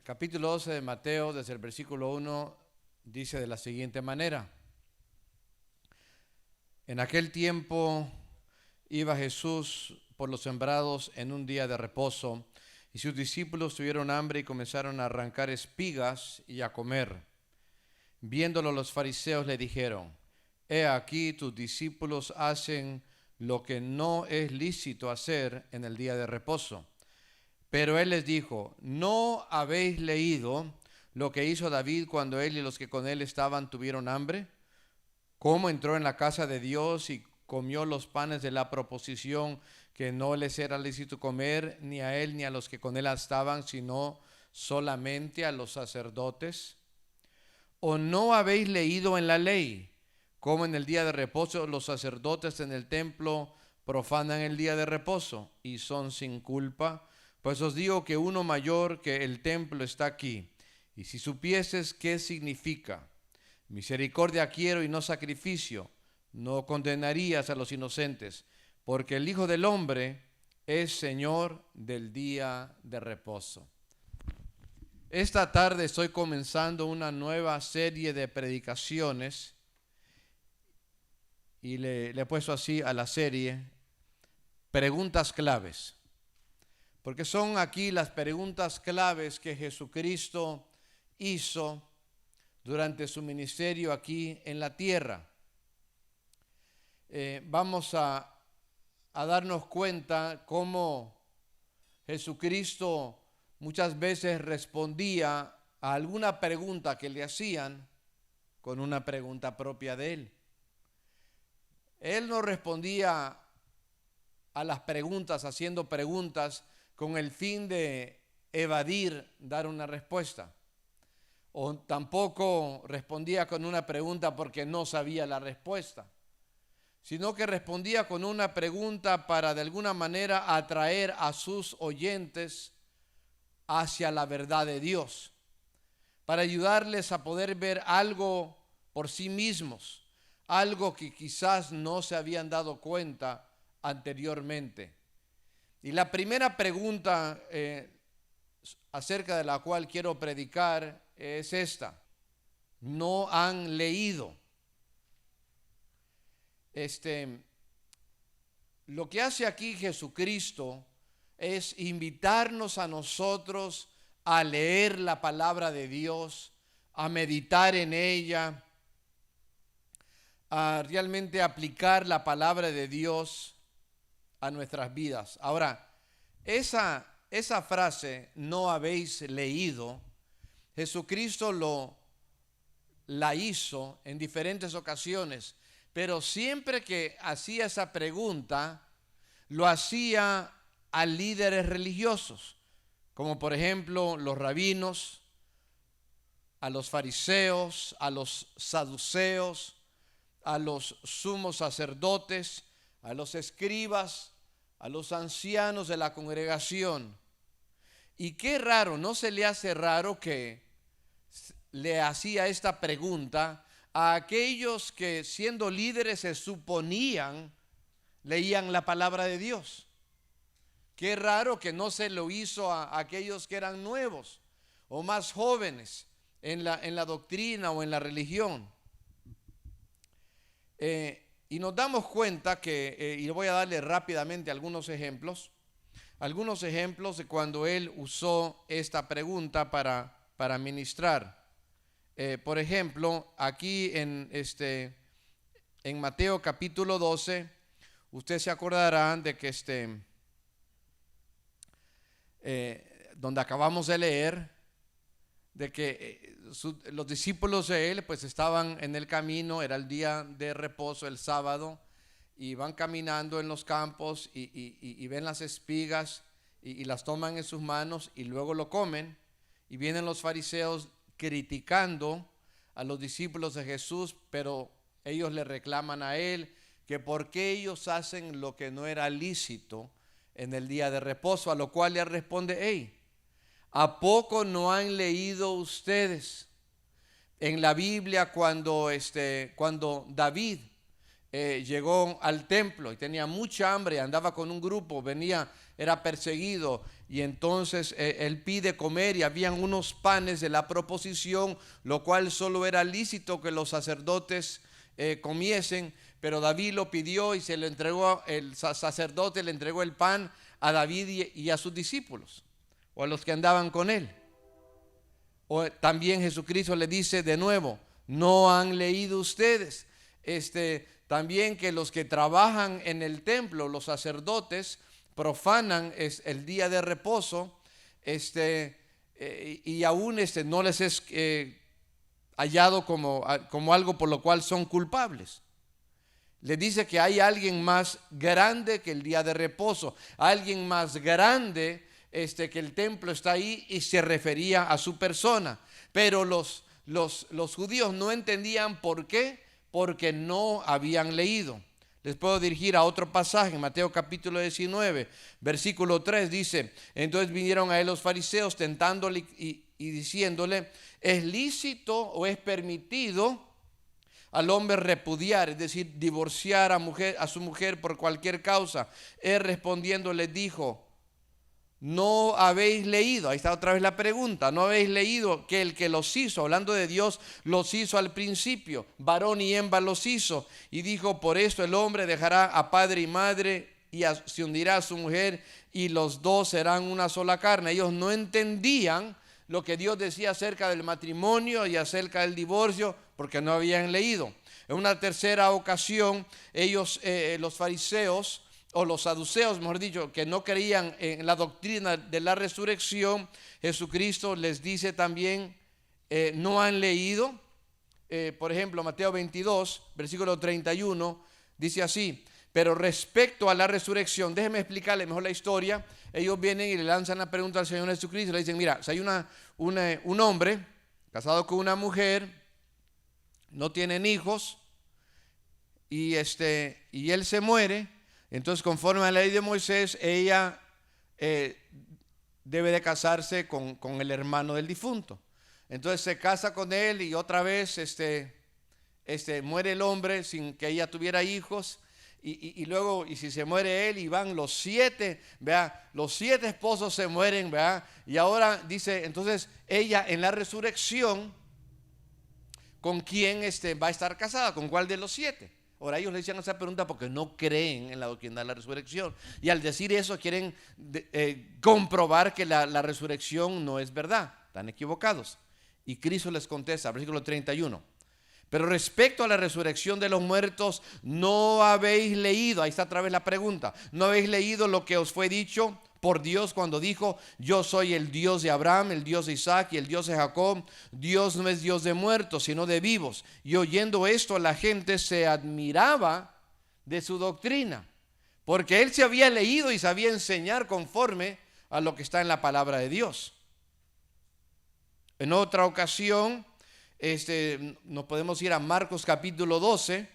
capítulo 12 de Mateo, desde el versículo 1, dice de la siguiente manera: En aquel tiempo iba Jesús por los sembrados en un día de reposo, y sus discípulos tuvieron hambre y comenzaron a arrancar espigas y a comer. Viéndolo los fariseos le dijeron: He aquí tus discípulos hacen lo que no es lícito hacer en el día de reposo. Pero él les dijo: ¿No habéis leído lo que hizo David cuando él y los que con él estaban tuvieron hambre? ¿Cómo entró en la casa de Dios y comió los panes de la proposición que no les era lícito comer, ni a él ni a los que con él estaban, sino solamente a los sacerdotes? ¿O no habéis leído en la ley cómo en el día de reposo los sacerdotes en el templo profanan el día de reposo y son sin culpa? Pues os digo que uno mayor que el templo está aquí. Y si supieses qué significa misericordia quiero y no sacrificio, no condenarías a los inocentes, porque el Hijo del Hombre es Señor del día de reposo. Esta tarde estoy comenzando una nueva serie de predicaciones y le he puesto así a la serie: preguntas claves. Porque son aquí las preguntas claves que Jesucristo hizo durante su ministerio aquí en la tierra. Vamos a darnos cuenta cómo Jesucristo muchas veces respondía a alguna pregunta que le hacían con una pregunta propia de él. Él no respondía a las preguntas haciendo preguntas con el fin de evadir dar una respuesta. O tampoco respondía con una pregunta porque no sabía la respuesta, sino que respondía con una pregunta para de alguna manera atraer a sus oyentes hacia la verdad de Dios, para ayudarles a poder ver algo por sí mismos, algo que quizás no se habían dado cuenta anteriormente. Y la primera pregunta acerca de la cual quiero predicar es esta: ¿no han leído? Lo que hace aquí Jesucristo es invitarnos a nosotros a leer la palabra de Dios, a meditar en ella, a realmente aplicar la palabra de Dios a nuestras vidas. Ahora, esa frase, no habéis leído, Jesucristo la hizo en diferentes ocasiones, pero siempre que hacía esa pregunta, lo hacía a líderes religiosos, como por ejemplo los rabinos, a los fariseos, a los saduceos, a los sumos sacerdotes, a los escribas, a los ancianos de la congregación. Y qué raro, ¿no se le hace raro que le hacía esta pregunta a aquellos que siendo líderes se suponían leían la palabra de Dios? Qué raro que no se lo hizo a aquellos que eran nuevos o más jóvenes en la doctrina o en la religión. Y nos damos cuenta que, y voy a darle rápidamente algunos ejemplos de cuando él usó esta pregunta para ministrar. Por ejemplo, aquí en Mateo capítulo 12, usted se acordará de que donde acabamos de leer, de que los discípulos de él pues estaban en el camino, era el día de reposo, el sábado, y van caminando en los campos y ven las espigas y las toman en sus manos y luego lo comen, y vienen los fariseos criticando a los discípulos de Jesús, pero ellos le reclaman a él que por qué ellos hacen lo que no era lícito en el día de reposo, a lo cual le responde: hey, ¿a poco no han leído ustedes en la Biblia cuando David llegó al templo y tenía mucha hambre, andaba con un grupo, era perseguido, y entonces él pide comer y habían unos panes de la proposición, lo cual solo era lícito que los sacerdotes comiesen, pero David lo pidió y se lo entregó, el sacerdote le entregó el pan a David y a sus discípulos o a los que andaban con él. O también Jesucristo le dice de nuevo, ¿no han leído ustedes? También que los que trabajan en el templo, los sacerdotes, profanan el día de reposo, y aún no les es hallado como algo por lo cual son culpables. Le dice que hay alguien más grande que el día de reposo, alguien más grande que el templo está ahí, y se refería a su persona. Pero los judíos no entendían por qué, porque no habían leído. Les puedo dirigir a otro pasaje, Mateo capítulo 19, versículo 3, dice: entonces vinieron a él los fariseos tentándole y diciéndole, ¿es lícito o es permitido al hombre repudiar, es decir, divorciar a su mujer por cualquier causa? Él respondiendo les dijo, ¿no habéis leído? Ahí está otra vez la pregunta. ¿No habéis leído que el que los hizo, hablando de Dios, los hizo al principio? Varón y hembra los hizo. Y dijo, por esto el hombre dejará a padre y madre y se hundirá a su mujer, y los dos serán una sola carne. Ellos no entendían lo que Dios decía acerca del matrimonio y acerca del divorcio, porque no habían leído. En una tercera ocasión, ellos, los fariseos, o los saduceos, mejor dicho, que no creían en la doctrina de la resurrección, Jesucristo les dice también, no han leído. Por ejemplo, Mateo 22, versículo 31, dice así: pero respecto a la resurrección, déjeme explicarle mejor la historia. Ellos vienen y le lanzan la pregunta al Señor Jesucristo, le dicen, mira, si hay un hombre casado con una mujer, no tienen hijos, y él se muere. Entonces, conforme a la ley de Moisés, ella debe de casarse con el hermano del difunto. Entonces se casa con él, y otra vez muere el hombre sin que ella tuviera hijos. Y luego, y si se muere él, y van los 7, vea, los 7 esposos se mueren, vea. Y ahora dice, entonces ella en la resurrección, ¿con quién va a estar casada? ¿Con cuál de los 7? Ahora ellos le hicieron esa pregunta porque no creen en la doctrina de la resurrección, y al decir eso quieren comprobar que la resurrección no es verdad. Están equivocados. Y Cristo les contesta, versículo 31, pero respecto a la resurrección de los muertos, no habéis leído. Ahí está otra vez la pregunta. ¿No habéis leído lo que os fue dicho por Dios cuando dijo, yo soy el Dios de Abraham, el Dios de Isaac y el Dios de Jacob? Dios no es Dios de muertos, sino de vivos. Y oyendo esto, la gente se admiraba de su doctrina, porque él se había leído y sabía enseñar conforme a lo que está en la palabra de Dios. En otra ocasión, nos podemos ir a Marcos capítulo 12.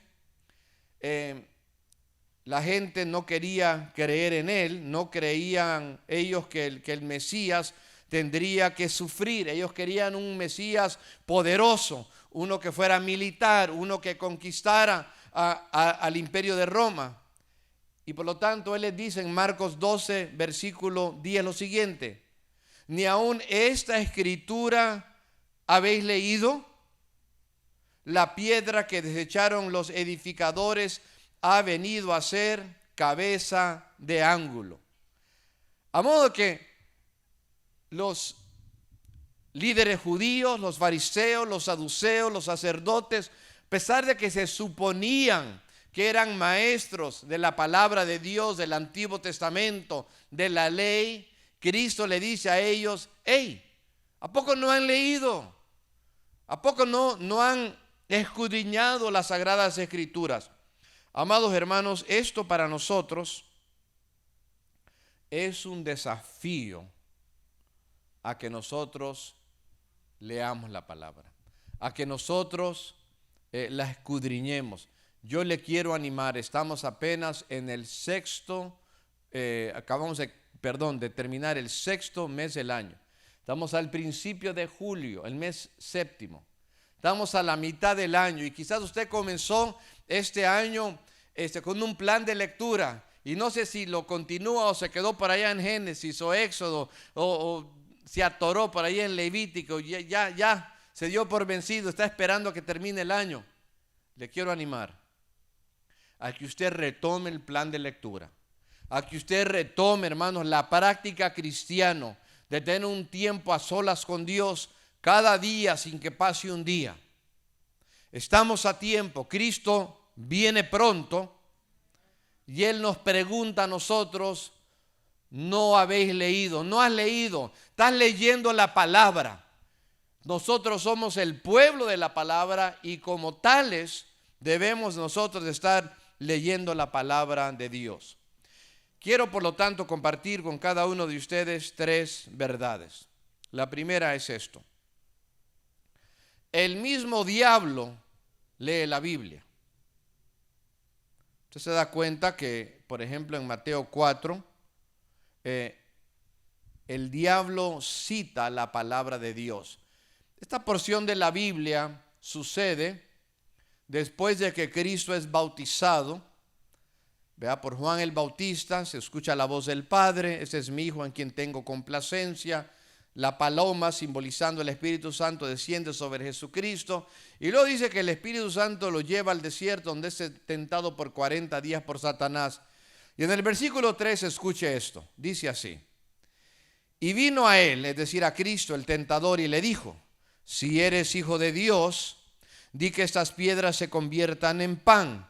La gente no quería creer en él, no creían ellos que el Mesías tendría que sufrir. Ellos querían un Mesías poderoso, uno que fuera militar, uno que conquistara al imperio de Roma. Y por lo tanto él les dice en Marcos 12, versículo 10 lo siguiente: ¿ni aún esta escritura habéis leído? La piedra que desecharon los edificadores ha venido a ser cabeza de ángulo. A modo que los líderes judíos, los fariseos, los saduceos, los sacerdotes, a pesar de que se suponían que eran maestros de la palabra de Dios, del Antiguo Testamento, de la ley, Cristo le dice a ellos, hey, ¿a poco no han leído? ¿A poco no han escudriñado las Sagradas Escrituras? Amados hermanos, esto para nosotros es un desafío a que nosotros leamos la palabra, a que nosotros la escudriñemos. Yo le quiero animar, estamos apenas en el acabamos de terminar el 6º mes del año. Estamos al principio de julio, el mes 7º. Estamos a la mitad del año y quizás usted comenzó este año con un plan de lectura Y no sé si lo continúa o se quedó por allá en Génesis o Éxodo o se atoró por ahí en Levítico. Ya se dio por vencido, está esperando a que termine el año. Le quiero animar a que usted retome el plan de lectura, a que usted retome, hermanos, la práctica cristiana de tener un tiempo a solas con Dios cada día sin que pase un día. Estamos a tiempo, Cristo viene pronto y Él nos pregunta a nosotros: ¿no habéis leído? ¿No has leído? ¿Estás leyendo la palabra? Nosotros somos el pueblo de la palabra y como tales debemos nosotros estar leyendo la palabra de Dios. Quiero, por lo tanto, compartir con cada uno de ustedes 3 verdades. La primera es esto: el mismo diablo lee la Biblia. Usted se da cuenta que, por ejemplo, en Mateo 4, el diablo cita la palabra de Dios. Esta porción de la Biblia sucede después de que Cristo es bautizado. Vea, por Juan el Bautista se escucha la voz del Padre: ese es mi Hijo en quien tengo complacencia. La paloma, simbolizando el Espíritu Santo, desciende sobre Jesucristo. Y luego dice que el Espíritu Santo lo lleva al desierto, donde es tentado por 40 días por Satanás. Y en el versículo 3 escuche esto, dice así: y vino a él, es decir, a Cristo, el tentador, y le dijo: si eres hijo de Dios, di que estas piedras se conviertan en pan.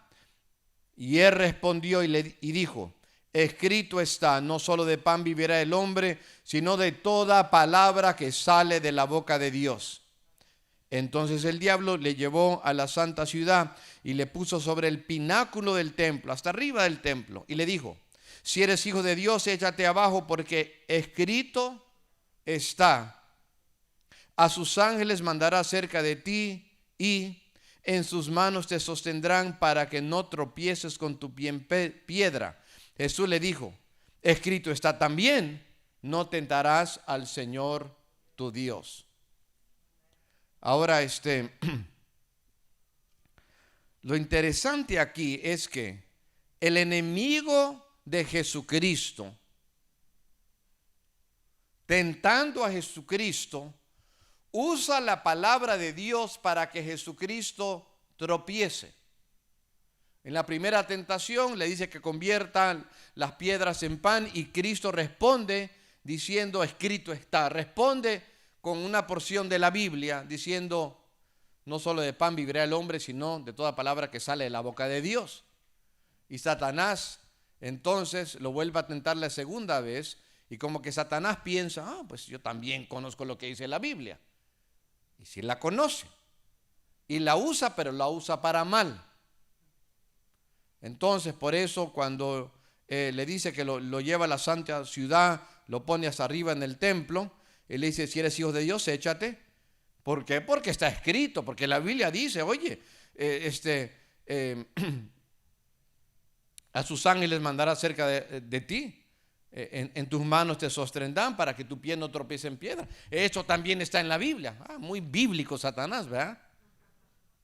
Y él respondió y dijo: escrito está, no solo de pan vivirá el hombre, sino de toda palabra que sale de la boca de Dios. Entonces el diablo le llevó a la santa ciudad y le puso sobre el pináculo del templo, hasta arriba del templo, y le dijo: si eres hijo de Dios, échate abajo, porque escrito está: a sus ángeles mandará cerca de ti y en sus manos te sostendrán para que no tropieces con tu pie en piedra. Jesús le dijo: escrito está también: no tentarás al Señor tu Dios. Ahora, lo interesante aquí es que el enemigo de Jesucristo, tentando a Jesucristo, usa la palabra de Dios para que Jesucristo tropiece. En la primera tentación le dice que conviertan las piedras en pan y Cristo responde diciendo: escrito está. Responde con una porción de la Biblia diciendo: no solo de pan vivirá el hombre, sino de toda palabra que sale de la boca de Dios. Y Satanás entonces lo vuelve a tentar la segunda vez y como que Satanás piensa: pues yo también conozco lo que dice la Biblia. Y sí la conoce y la usa, pero la usa para mal. Entonces, por eso cuando le dice que lo lleva a la santa ciudad, lo pone hasta arriba en el templo, él le dice: si eres hijo de Dios, échate. ¿Por qué? Porque está escrito, porque la Biblia dice: oye, a sus ángeles mandará cerca de ti, en tus manos te sostendrán para que tu pie no tropiece en piedra. Esto también está en la Biblia. Muy bíblico Satanás, ¿verdad?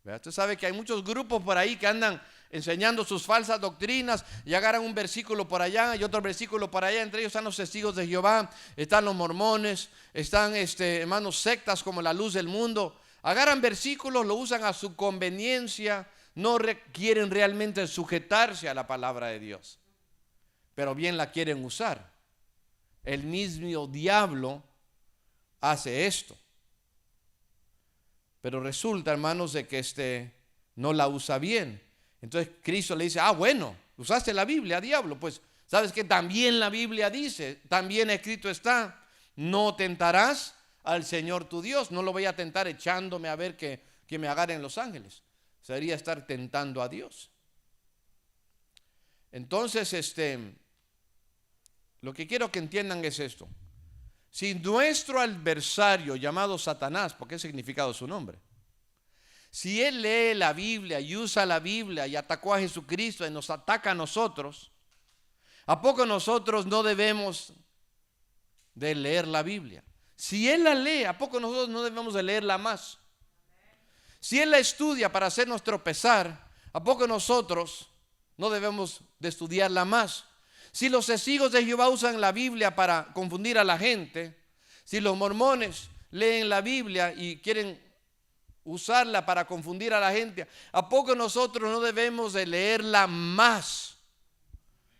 Usted sabe que hay muchos grupos por ahí que andan enseñando sus falsas doctrinas y agarran un versículo por allá y otro versículo por allá. Entre ellos están los testigos de Jehová, están los mormones, están hermanos, sectas como la Luz del Mundo. Agarran versículos, lo usan a su conveniencia, no quieren realmente sujetarse a la palabra de Dios, pero bien la quieren usar. El mismo diablo hace esto. Pero resulta, hermanos, de que no la usa bien. Entonces Cristo le dice: bueno, usaste la Biblia, diablo. Pues, ¿sabes qué? También la Biblia dice, también escrito está: no tentarás al Señor tu Dios. No lo voy a tentar echándome a ver que me agarren los ángeles. Sería estar tentando a Dios. Entonces, lo que quiero que entiendan es esto: si nuestro adversario llamado Satanás, porque es significado su nombre, si él lee la Biblia y usa la Biblia y atacó a Jesucristo y nos ataca a nosotros, ¿a poco nosotros no debemos de leer la Biblia? Si él la lee, ¿a poco nosotros no debemos de leerla más? Si él la estudia para hacernos tropezar, ¿a poco nosotros no debemos de estudiarla más? Si los testigos de Jehová usan la Biblia para confundir a la gente, si los mormones leen la Biblia y quieren usarla para confundir a la gente, ¿a poco nosotros no debemos de leerla más?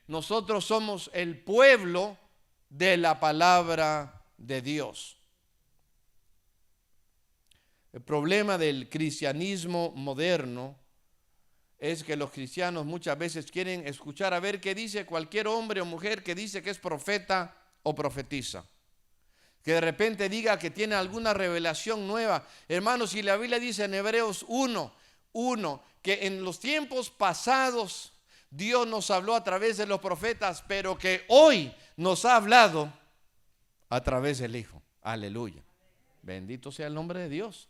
Nosotros somos el pueblo de la palabra de Dios. El problema del cristianismo moderno es que los cristianos muchas veces quieren escuchar a ver qué dice cualquier hombre o mujer que dice que es profeta o profetiza. Que de repente diga que tiene alguna revelación nueva. Hermanos, si la Biblia dice en Hebreos 1:1 que en los tiempos pasados Dios nos habló a través de los profetas, pero que hoy nos ha hablado a través del Hijo. Aleluya. Bendito sea el nombre de Dios.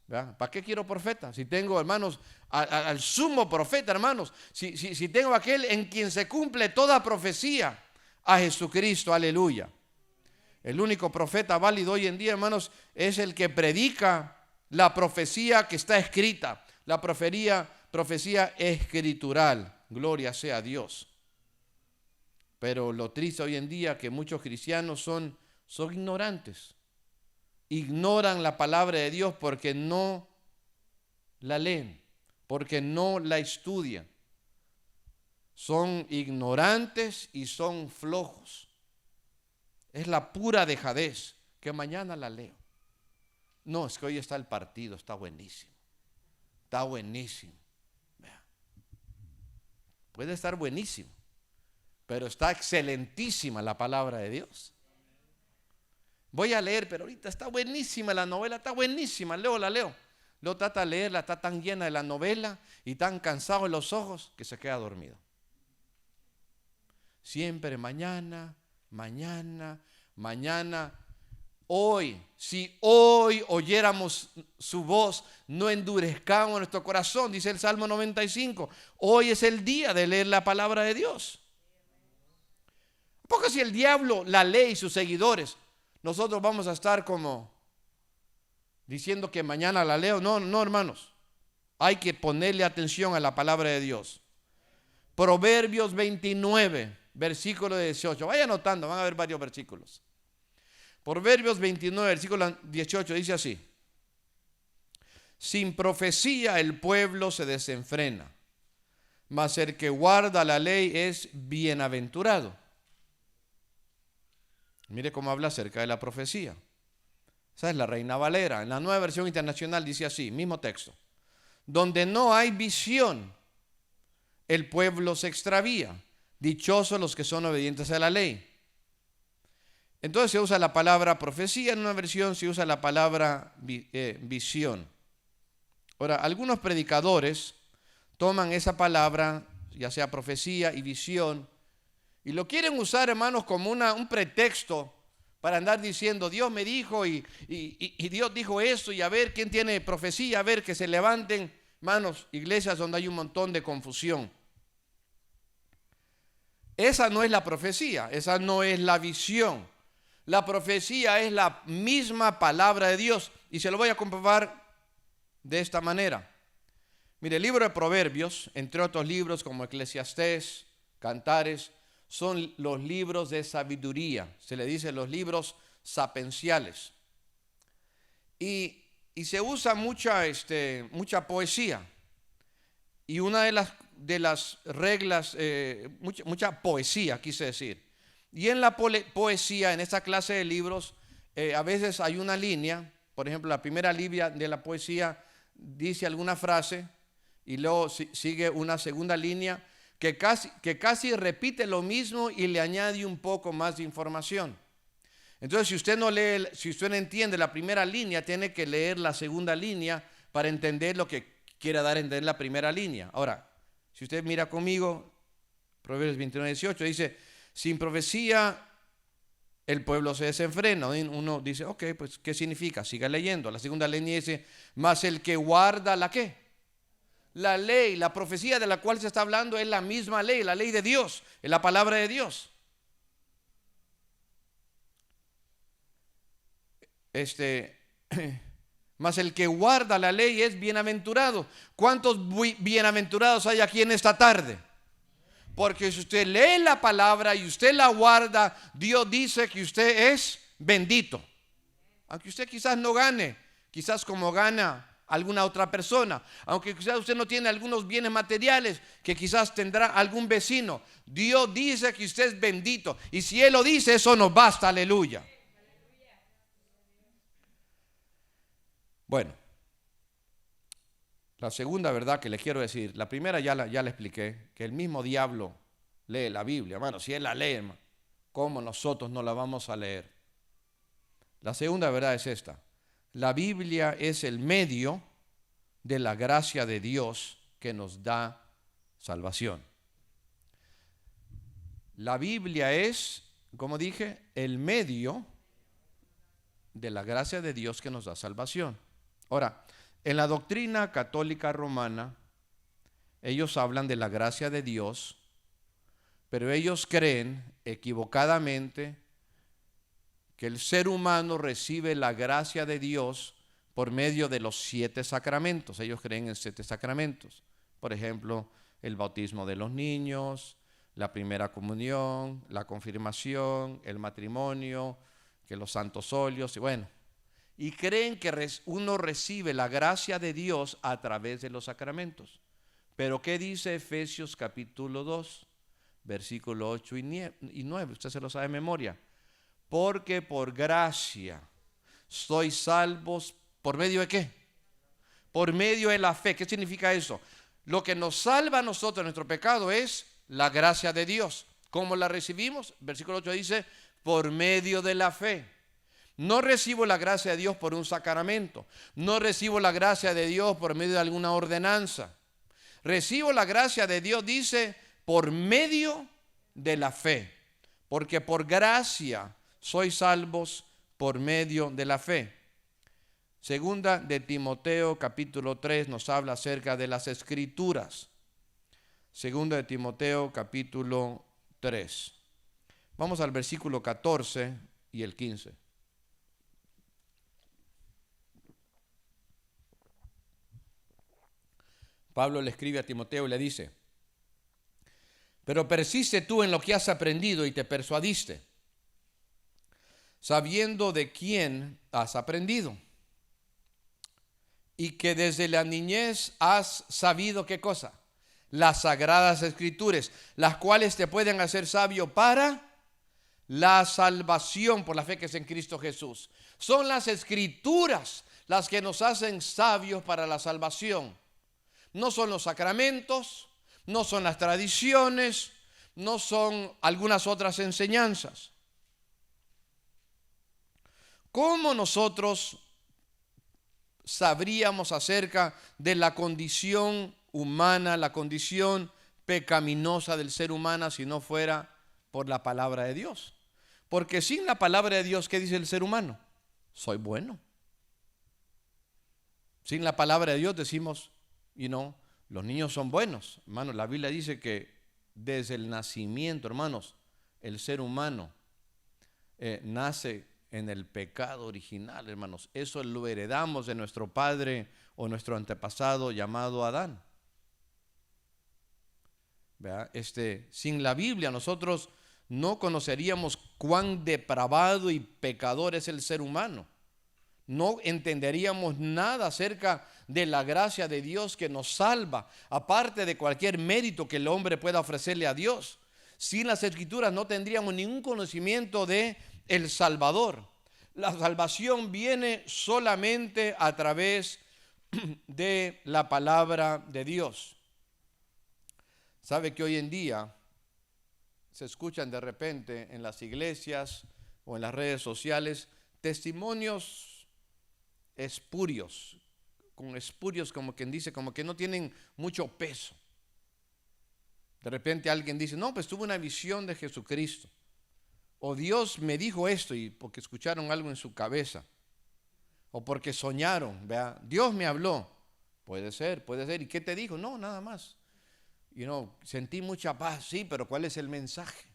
¿Verdad? ¿Para qué quiero profeta? Si tengo, hermanos, al sumo profeta, hermanos. Si tengo aquel en quien se cumple toda profecía, a Jesucristo, aleluya. El único profeta válido hoy en día, hermanos, es el que predica la profecía que está escrita, la profecía escritural. Gloria sea a Dios. Pero lo triste hoy en día es que muchos cristianos son ignorantes. Ignoran la palabra de Dios porque no la leen, porque no la estudian. Son ignorantes y son flojos. Es la pura dejadez, que mañana la leo. No, es que hoy está el partido, está buenísimo. Está buenísimo. Puede estar buenísimo, pero está excelentísima la palabra de Dios. Voy a leer, pero ahorita está buenísima la novela, está buenísima, la leo. Luego trata de leerla, está tan llena de la novela y tan cansado en los ojos que se queda dormido. Siempre mañana. Hoy, si hoy oyéramos su voz, no endurezcamos nuestro corazón, dice el Salmo 95. Hoy es el día de leer la palabra de Dios. Porque si el diablo la lee y sus seguidores, nosotros vamos a estar como diciendo que mañana la leo. No, hermanos. Hay que ponerle atención a la palabra de Dios. Proverbios 29, versículo 18. Vaya anotando, van a ver varios versículos. Proverbios 29, versículo 18 dice así: sin profecía el pueblo se desenfrena, mas el que guarda la ley es bienaventurado. Mire cómo habla acerca de la profecía. Esa es la Reina Valera. En la Nueva Versión Internacional dice así, mismo texto: donde no hay visión, el pueblo se extravía. Dichosos los que son obedientes a la ley. Entonces se usa la palabra profecía, en una versión se usa la palabra visión. Ahora, algunos predicadores toman esa palabra, ya sea profecía y visión, y lo quieren usar, hermanos, como un pretexto para andar diciendo, Dios me dijo y Dios dijo esto, y a ver quién tiene profecía, a ver que se levanten, hermanos, iglesias donde hay un montón de confusión. Esa no es la profecía, esa no es la visión. La profecía es la misma palabra de Dios, y se lo voy a comprobar de esta manera. Mire, el libro de Proverbios, entre otros libros como Eclesiastés, Cantares, son los libros de sabiduría. Se le dice los libros sapienciales. Y se usa mucha poesía. Y una de las reglas, mucha poesía, quise decir. Y en la poesía, en esta clase de libros, a veces hay una línea. Por ejemplo, la primera línea de la poesía dice alguna frase y luego sigue una segunda línea que casi repite lo mismo y le añade un poco más de información. Entonces, si usted no entiende la primera línea, tiene que leer la segunda línea para entender lo que quiere dar a entender la primera línea. Ahora, si usted mira conmigo, Proverbios 29, 18, dice, sin profecía el pueblo se desenfrena. Uno dice, ok, pues ¿qué significa? Siga leyendo. La segunda línea dice, mas el que guarda la ¿qué? La ley, la profecía de la cual se está hablando es la misma ley, la ley de Dios, es la palabra de Dios. Mas el que guarda la ley es bienaventurado. ¿Cuántos bienaventurados hay aquí en esta tarde? Porque si usted lee la palabra y usted la guarda, Dios dice que usted es bendito. Aunque usted quizás no gane, quizás como gana alguna otra persona, aunque quizás usted no tiene algunos bienes materiales que quizás tendrá algún vecino, Dios dice que usted es bendito. Y si Él lo dice, eso nos basta, aleluya. Bueno, la segunda verdad que les quiero decir, la primera ya la expliqué, que el mismo diablo lee la Biblia, hermano. Si él la lee, hermano, ¿cómo nosotros no la vamos a leer? La segunda verdad es esta: la Biblia es el medio de la gracia de Dios que nos da salvación. La Biblia es, como dije, el medio de la gracia de Dios que nos da salvación. Ahora, en la doctrina católica romana, ellos hablan de la gracia de Dios, pero ellos creen equivocadamente que el ser humano recibe la gracia de Dios por medio de los 7 sacramentos. Ellos creen en 7 sacramentos. Por ejemplo, el bautismo de los niños, la primera comunión, la confirmación, el matrimonio, que los santos óleos, y bueno. Y creen que uno recibe la gracia de Dios a través de los sacramentos. Pero ¿qué dice Efesios capítulo 2, versículo 8 y 9? Usted se lo sabe de memoria. Porque por gracia sois salvos, ¿por medio de qué? Por medio de la fe. ¿Qué significa eso? Lo que nos salva a nosotros de nuestro pecado es la gracia de Dios. ¿Cómo la recibimos? Versículo 8 dice, por medio de la fe. No recibo la gracia de Dios por un sacramento. No recibo la gracia de Dios por medio de alguna ordenanza. Recibo la gracia de Dios, dice, por medio de la fe. Porque por gracia sois salvos por medio de la fe. Segunda de Timoteo capítulo 3 nos habla acerca de las escrituras. Segunda de Timoteo capítulo 3. Vamos al versículo 14 y el 15. Pablo le escribe a Timoteo y le dice: pero persiste tú en lo que has aprendido y te persuadiste, sabiendo de quién has aprendido, y que desde la niñez has sabido ¿qué cosa? Las sagradas escrituras, las cuales te pueden hacer sabio para la salvación por la fe que es en Cristo Jesús. Son las escrituras las que nos hacen sabios para la salvación. No son los sacramentos, no son las tradiciones, no son algunas otras enseñanzas. ¿Cómo nosotros sabríamos acerca de la condición humana, la condición pecaminosa del ser humano si no fuera por la palabra de Dios? Porque sin la palabra de Dios, ¿qué dice el ser humano? Soy bueno. Sin la palabra de Dios decimos, los niños son buenos. Hermanos, la Biblia dice que desde el nacimiento, hermanos, el ser humano nace en el pecado original, hermanos. Eso lo heredamos de nuestro padre o nuestro antepasado llamado Adán. ¿Verdad? Sin la Biblia nosotros no conoceríamos cuán depravado y pecador es el ser humano. No entenderíamos nada acerca de la gracia de Dios que nos salva, aparte de cualquier mérito que el hombre pueda ofrecerle a Dios. Sin las escrituras no tendríamos ningún conocimiento de el Salvador. La salvación viene solamente a través de la palabra de Dios. ¿Sabe que hoy en día se escuchan de repente en las iglesias o en las redes sociales testimonios espurios, con espurios como quien dice, como que no tienen mucho peso? De repente alguien dice, no, pues tuve una visión de Jesucristo, o Dios me dijo esto, y porque escucharon algo en su cabeza, o porque soñaron, ¿verdad? Dios me habló. Puede ser, ¿y qué te dijo? No, nada más. Sentí mucha paz, sí, pero ¿cuál es el mensaje?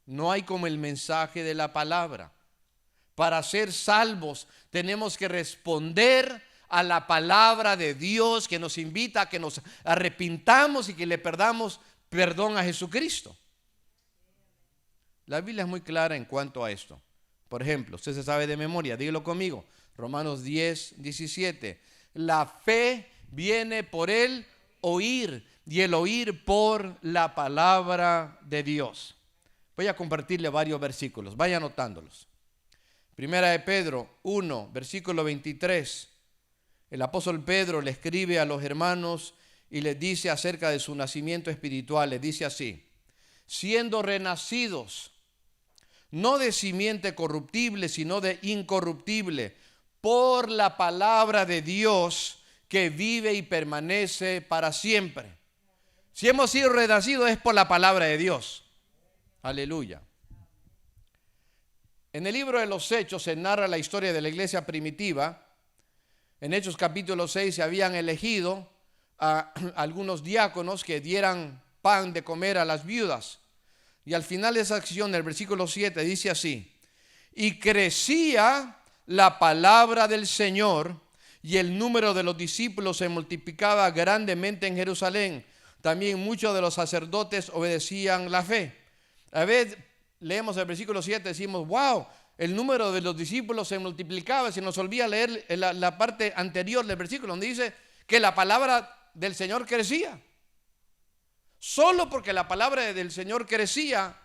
No hay como el mensaje de la palabra. Para ser salvos tenemos que responder a la palabra de Dios que nos invita a que nos arrepintamos y que le perdamos perdón a Jesucristo. La Biblia es muy clara en cuanto a esto. Por ejemplo, usted se sabe de memoria, dígalo conmigo. Romanos 10, 17. La fe viene por el oír y el oír por la palabra de Dios. Voy a compartirle varios versículos, vaya anotándolos. Primera de Pedro 1, versículo 23. El apóstol Pedro le escribe a los hermanos y les dice acerca de su nacimiento espiritual. Les dice así: siendo renacidos, no de simiente corruptible, sino de incorruptible, por la palabra de Dios que vive y permanece para siempre. Si hemos sido renacidos es por la palabra de Dios. Aleluya. En el libro de los Hechos se narra la historia de la iglesia primitiva. En Hechos capítulo 6 se habían elegido a algunos diáconos que dieran pan de comer a las viudas. Y al final de esa acción, el versículo 7 dice así: y crecía la palabra del Señor y el número de los discípulos se multiplicaba grandemente en Jerusalén. También muchos de los sacerdotes obedecían la fe. A veces leemos el versículo 7 y decimos: wow, el número de los discípulos se multiplicaba. Se nos olvida leer la parte anterior del versículo donde dice que la palabra del Señor crecía. Solo porque la palabra del Señor crecía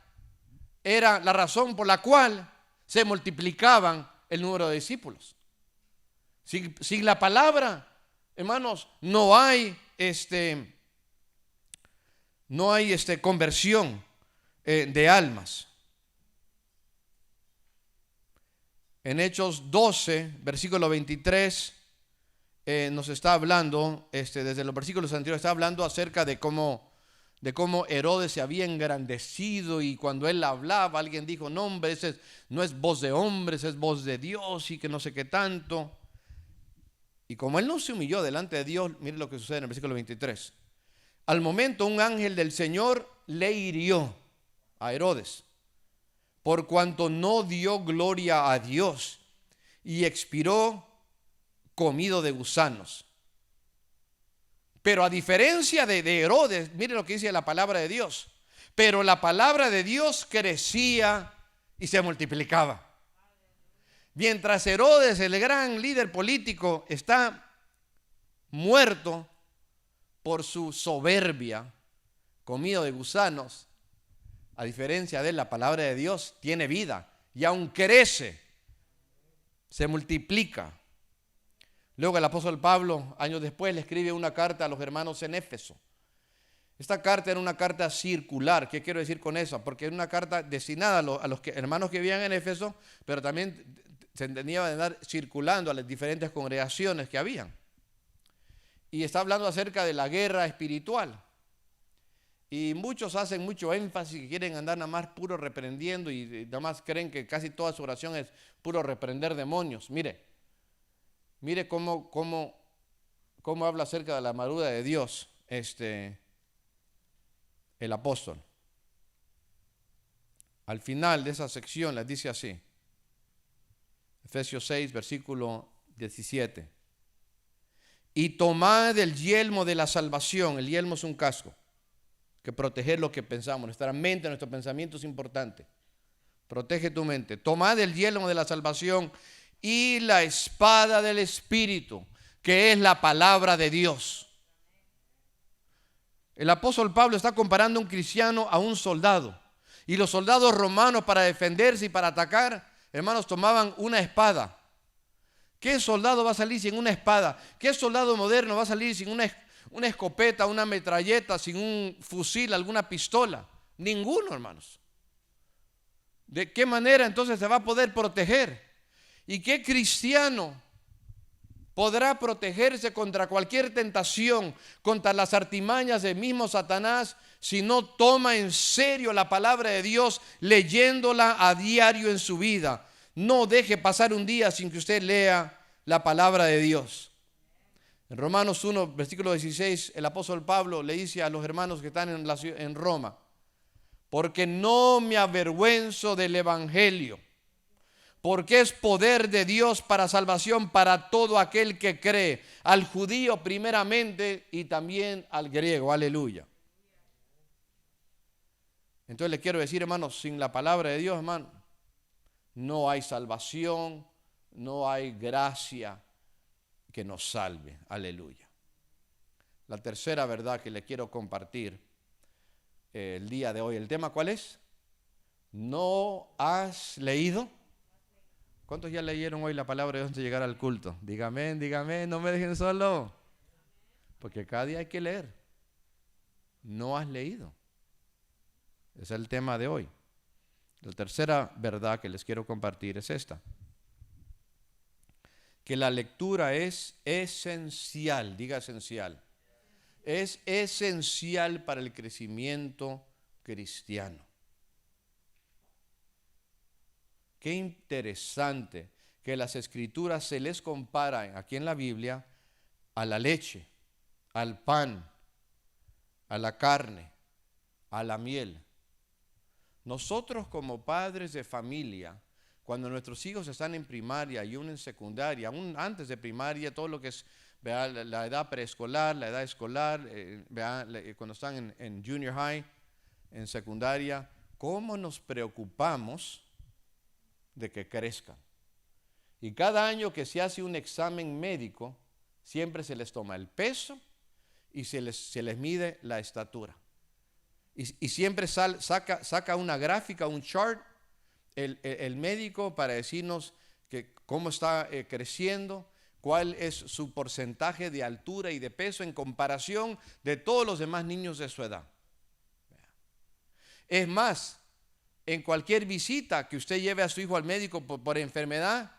era la razón por la cual se multiplicaban el número de discípulos. Sin la palabra, hermanos, no hay conversión de almas. En Hechos 12, versículo 23, nos está hablando, desde los versículos anteriores, está hablando acerca de cómo Herodes se había engrandecido, y cuando él hablaba, alguien dijo: no, hombre, ese no es voz de hombres, es voz de Dios, y que no sé qué tanto. Y como él no se humilló delante de Dios, mire lo que sucede en el versículo 23. Al momento un ángel del Señor le hirió a Herodes, por cuanto no dio gloria a Dios, y expiró comido de gusanos. Pero a diferencia de Herodes, mire lo que dice la palabra de Dios: pero la palabra de Dios crecía y se multiplicaba. Mientras Herodes, el gran líder político, está muerto por su soberbia, comido de gusanos, a diferencia de él, la palabra de Dios tiene vida y aún crece, se multiplica. Luego el apóstol Pablo, años después, le escribe una carta a los hermanos en Éfeso. Esta carta era una carta circular. ¿Qué quiero decir con eso? Porque era una carta destinada a los hermanos que vivían en Éfeso, pero también se entendía de andar circulando a las diferentes congregaciones que habían. Y está hablando acerca de la guerra espiritual. Y muchos hacen mucho énfasis, que quieren andar nada más puro reprendiendo, y nada más creen que casi toda su oración es puro reprender demonios. Mire cómo habla acerca de la armadura de Dios el apóstol. Al final de esa sección les dice así: Efesios 6, versículo 17: y tomad el yelmo de la salvación. El yelmo es un casco que protege lo que pensamos. Nuestra mente, nuestro pensamiento es importante. Protege tu mente. Tomad el yelmo de la salvación y la espada del Espíritu, que es la palabra de Dios. El apóstol Pablo está comparando a un cristiano a un soldado. Y los soldados romanos, para defenderse y para atacar, hermanos, tomaban una espada. ¿Qué soldado va a salir sin una espada? ¿Qué soldado moderno va a salir sin una escopeta, una metralleta, sin un fusil, alguna pistola? Ninguno, hermanos. ¿De qué manera entonces se va a poder proteger? ¿Y qué cristiano podrá protegerse contra cualquier tentación, contra las artimañas del mismo Satanás, si no toma en serio la palabra de Dios, leyéndola a diario en su vida? No deje pasar un día sin que usted lea la palabra de Dios. En Romanos 1, versículo 16, el apóstol Pablo le dice a los hermanos que están en Roma: porque no me avergüenzo del evangelio, porque es poder de Dios para salvación para todo aquel que cree, al judío primeramente y también al griego. Aleluya. Entonces le quiero decir, hermanos, sin la palabra de Dios, hermano, no hay salvación, no hay gracia que nos salve. Aleluya. La tercera verdad que le quiero compartir el día de hoy. ¿El tema cuál es? ¿No has leído? ¿Cuántos ya leyeron hoy la palabra de Dios antes de llegar al culto? Dígame, dígame, no me dejen solo. Porque cada día hay que leer. ¿No has leído? Ese es el tema de hoy. La tercera verdad que les quiero compartir es esta. Que la lectura es esencial, diga esencial. Es esencial para el crecimiento cristiano. Qué interesante que las escrituras se les comparan aquí en la Biblia a la leche, al pan, a la carne, a la miel. Nosotros como padres de familia, cuando nuestros hijos están en primaria y uno en secundaria, aún antes de primaria, todo lo que es la edad preescolar, la edad escolar, cuando están en junior high, en secundaria, ¿cómo nos preocupamos de que crezcan? Y cada año que se hace un examen médico, siempre se les toma el peso y se les mide la estatura. Y siempre saca una gráfica, un chart, el médico para decirnos que cómo está creciendo, cuál es su porcentaje de altura y de peso en comparación de todos los demás niños de su edad. Es más, en cualquier visita que usted lleve a su hijo al médico por enfermedad,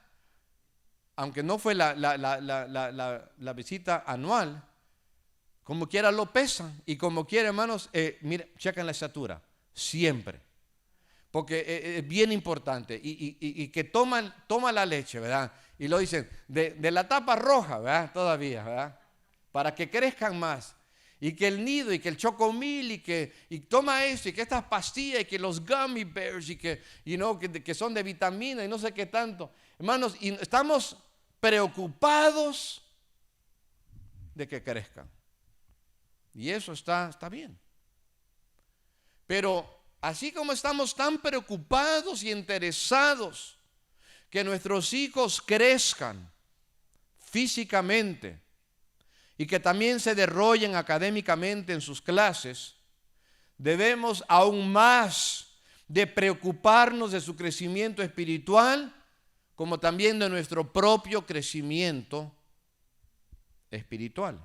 aunque no fue la visita anual, como quiera lo pesan y como quiera, hermanos, mira, checan la estatura, siempre. Porque es bien importante y que toma la leche, ¿verdad? Y lo dicen, de la tapa roja, ¿verdad? Todavía, ¿verdad? Para que crezcan más. Y que el nido y que el chocomil y toma eso y que estas pastillas y que los gummy bears y que, que son de vitamina y no sé qué tanto. Hermanos, y estamos preocupados de que crezcan. Y eso está bien. Pero así como estamos tan preocupados y interesados que nuestros hijos crezcan físicamente y que también se desarrollen académicamente en sus clases, debemos aún más de preocuparnos de su crecimiento espiritual, como también de nuestro propio crecimiento espiritual.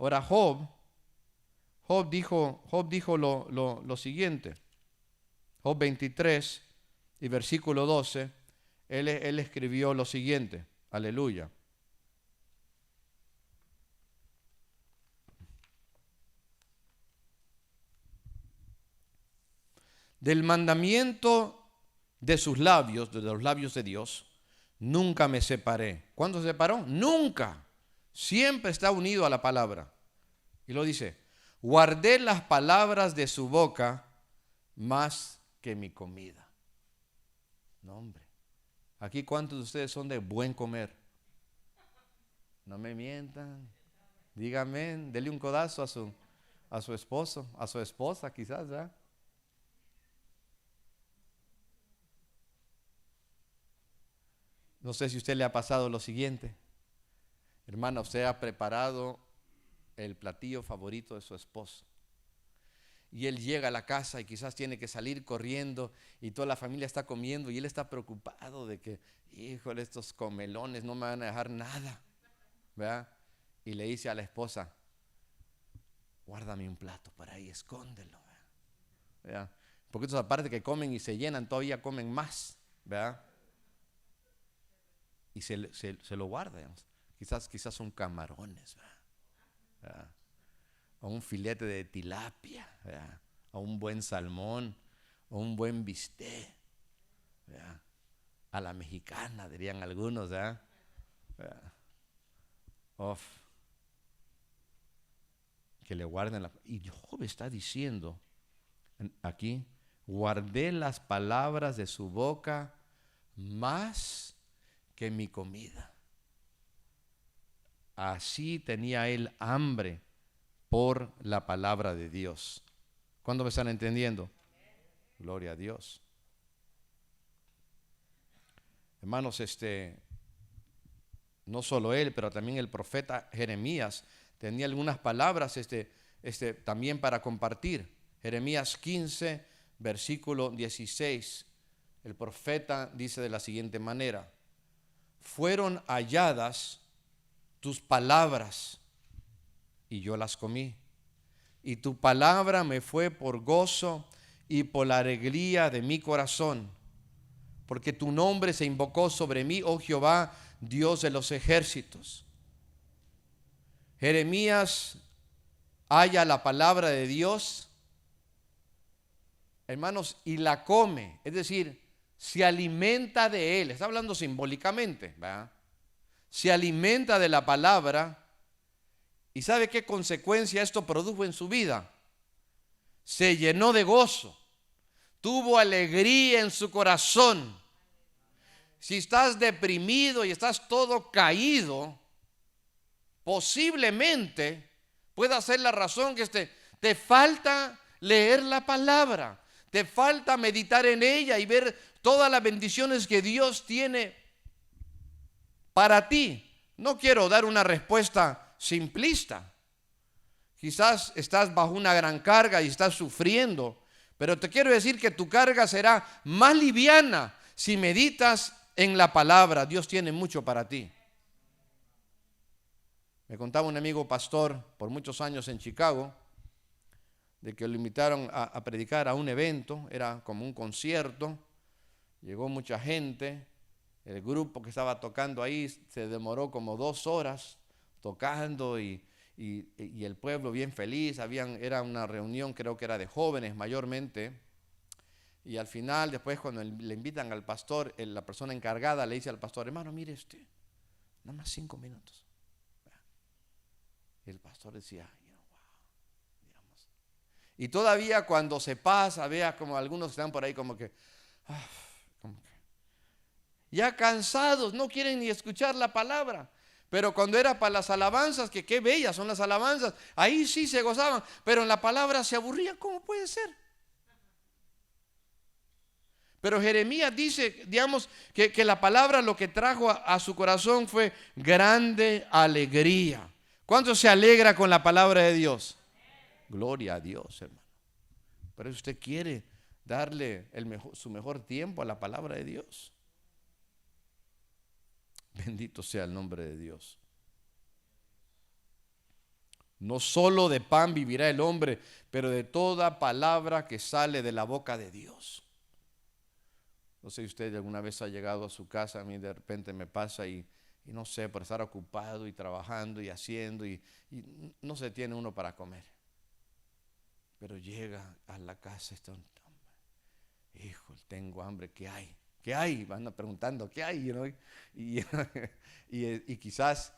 Ahora Job dijo lo siguiente. Job 23 y versículo 12, él escribió lo siguiente. Aleluya. Del mandamiento de sus labios, de los labios de Dios, nunca me separé. ¿Cuándo se separó? Nunca. Siempre está unido a la palabra. Y lo dice, guardé las palabras de su boca más que mi comida. No, hombre. Aquí, ¿cuántos de ustedes son de buen comer? No me mientan. Dígame, dele un codazo a su esposo, a su esposa quizás, ¿verdad? No sé si a usted le ha pasado lo siguiente. Hermana, usted ha preparado el platillo favorito de su esposo. Y él llega a la casa y quizás tiene que salir corriendo y toda la familia está comiendo y él está preocupado de que, híjole, estos comelones no me van a dejar nada, ¿verdad? Y le dice a la esposa, guárdame un plato por ahí, escóndelo, ¿verdad? Porque estos aparte que comen y se llenan, todavía comen más, ¿verdad? Y se lo guardan. Quizás son camarones, ¿verdad? O un filete de tilapia, ¿verdad? O un buen salmón, o un buen bistec, ¿verdad? A la mexicana, dirían algunos, ¿verdad? Que le guarden la... Y Job está diciendo aquí, guardé las palabras de su boca más que mi comida. Así tenía él hambre por la palabra de Dios. ¿Cuándo me están entendiendo? Gloria a Dios. Hermanos, no solo él, pero también el profeta Jeremías tenía algunas palabras también para compartir. Jeremías 15, versículo 16. El profeta dice de la siguiente manera: fueron halladas tus palabras y yo las comí, y tu palabra me fue por gozo y por la alegría de mi corazón, porque tu nombre se invocó sobre mí, oh Jehová, Dios de los ejércitos. Jeremías halla la palabra de Dios, hermanos, y la come, es decir, se alimenta de él. Está hablando simbólicamente, ¿verdad? Se alimenta de la palabra. ¿Y sabe qué consecuencia esto produjo en su vida? Se llenó de gozo, tuvo alegría en su corazón. Si estás deprimido y estás todo caído, posiblemente pueda ser la razón que te falta leer la palabra, te falta meditar en ella y ver todas las bendiciones que Dios tiene para ti. No quiero dar una respuesta simplista. Quizás estás bajo una gran carga y estás sufriendo, pero te quiero decir que tu carga será más liviana si meditas en la palabra. Dios tiene mucho para ti. Me contaba un amigo pastor por muchos años en Chicago, de que lo invitaron a predicar a un evento, era como un concierto, llegó mucha gente, el grupo que estaba tocando ahí se demoró como 2 horas tocando y el pueblo bien feliz. Era una reunión, creo que era de jóvenes mayormente, y al final, después cuando le invitan al pastor, la persona encargada le dice al pastor: hermano, mire usted, nada más 5 minutos. Y el pastor decía: wow, digamos. Y todavía cuando se pasa, vea como algunos están por ahí como que ya cansados, no quieren ni escuchar la palabra. Pero cuando era para las alabanzas, que qué bellas son las alabanzas, ahí sí se gozaban, pero en la palabra se aburrían. ¿Cómo puede ser? Pero Jeremías dice, digamos, que la palabra lo que trajo a su corazón fue grande alegría. ¿Cuánto se alegra con la palabra de Dios? Gloria a Dios, hermano. Pero usted quiere darle su mejor tiempo a la palabra de Dios. Bendito sea el nombre de Dios. No solo de pan vivirá el hombre, pero de toda palabra que sale de la boca de Dios. No sé si usted alguna vez ha llegado a su casa, a mí de repente me pasa y no sé, por estar ocupado y trabajando y haciendo y no se tiene uno para comer. Pero llega a la casa y está: hijo, tengo hambre, ¿qué hay? ¿Qué hay? Van preguntando, ¿qué hay? Y quizás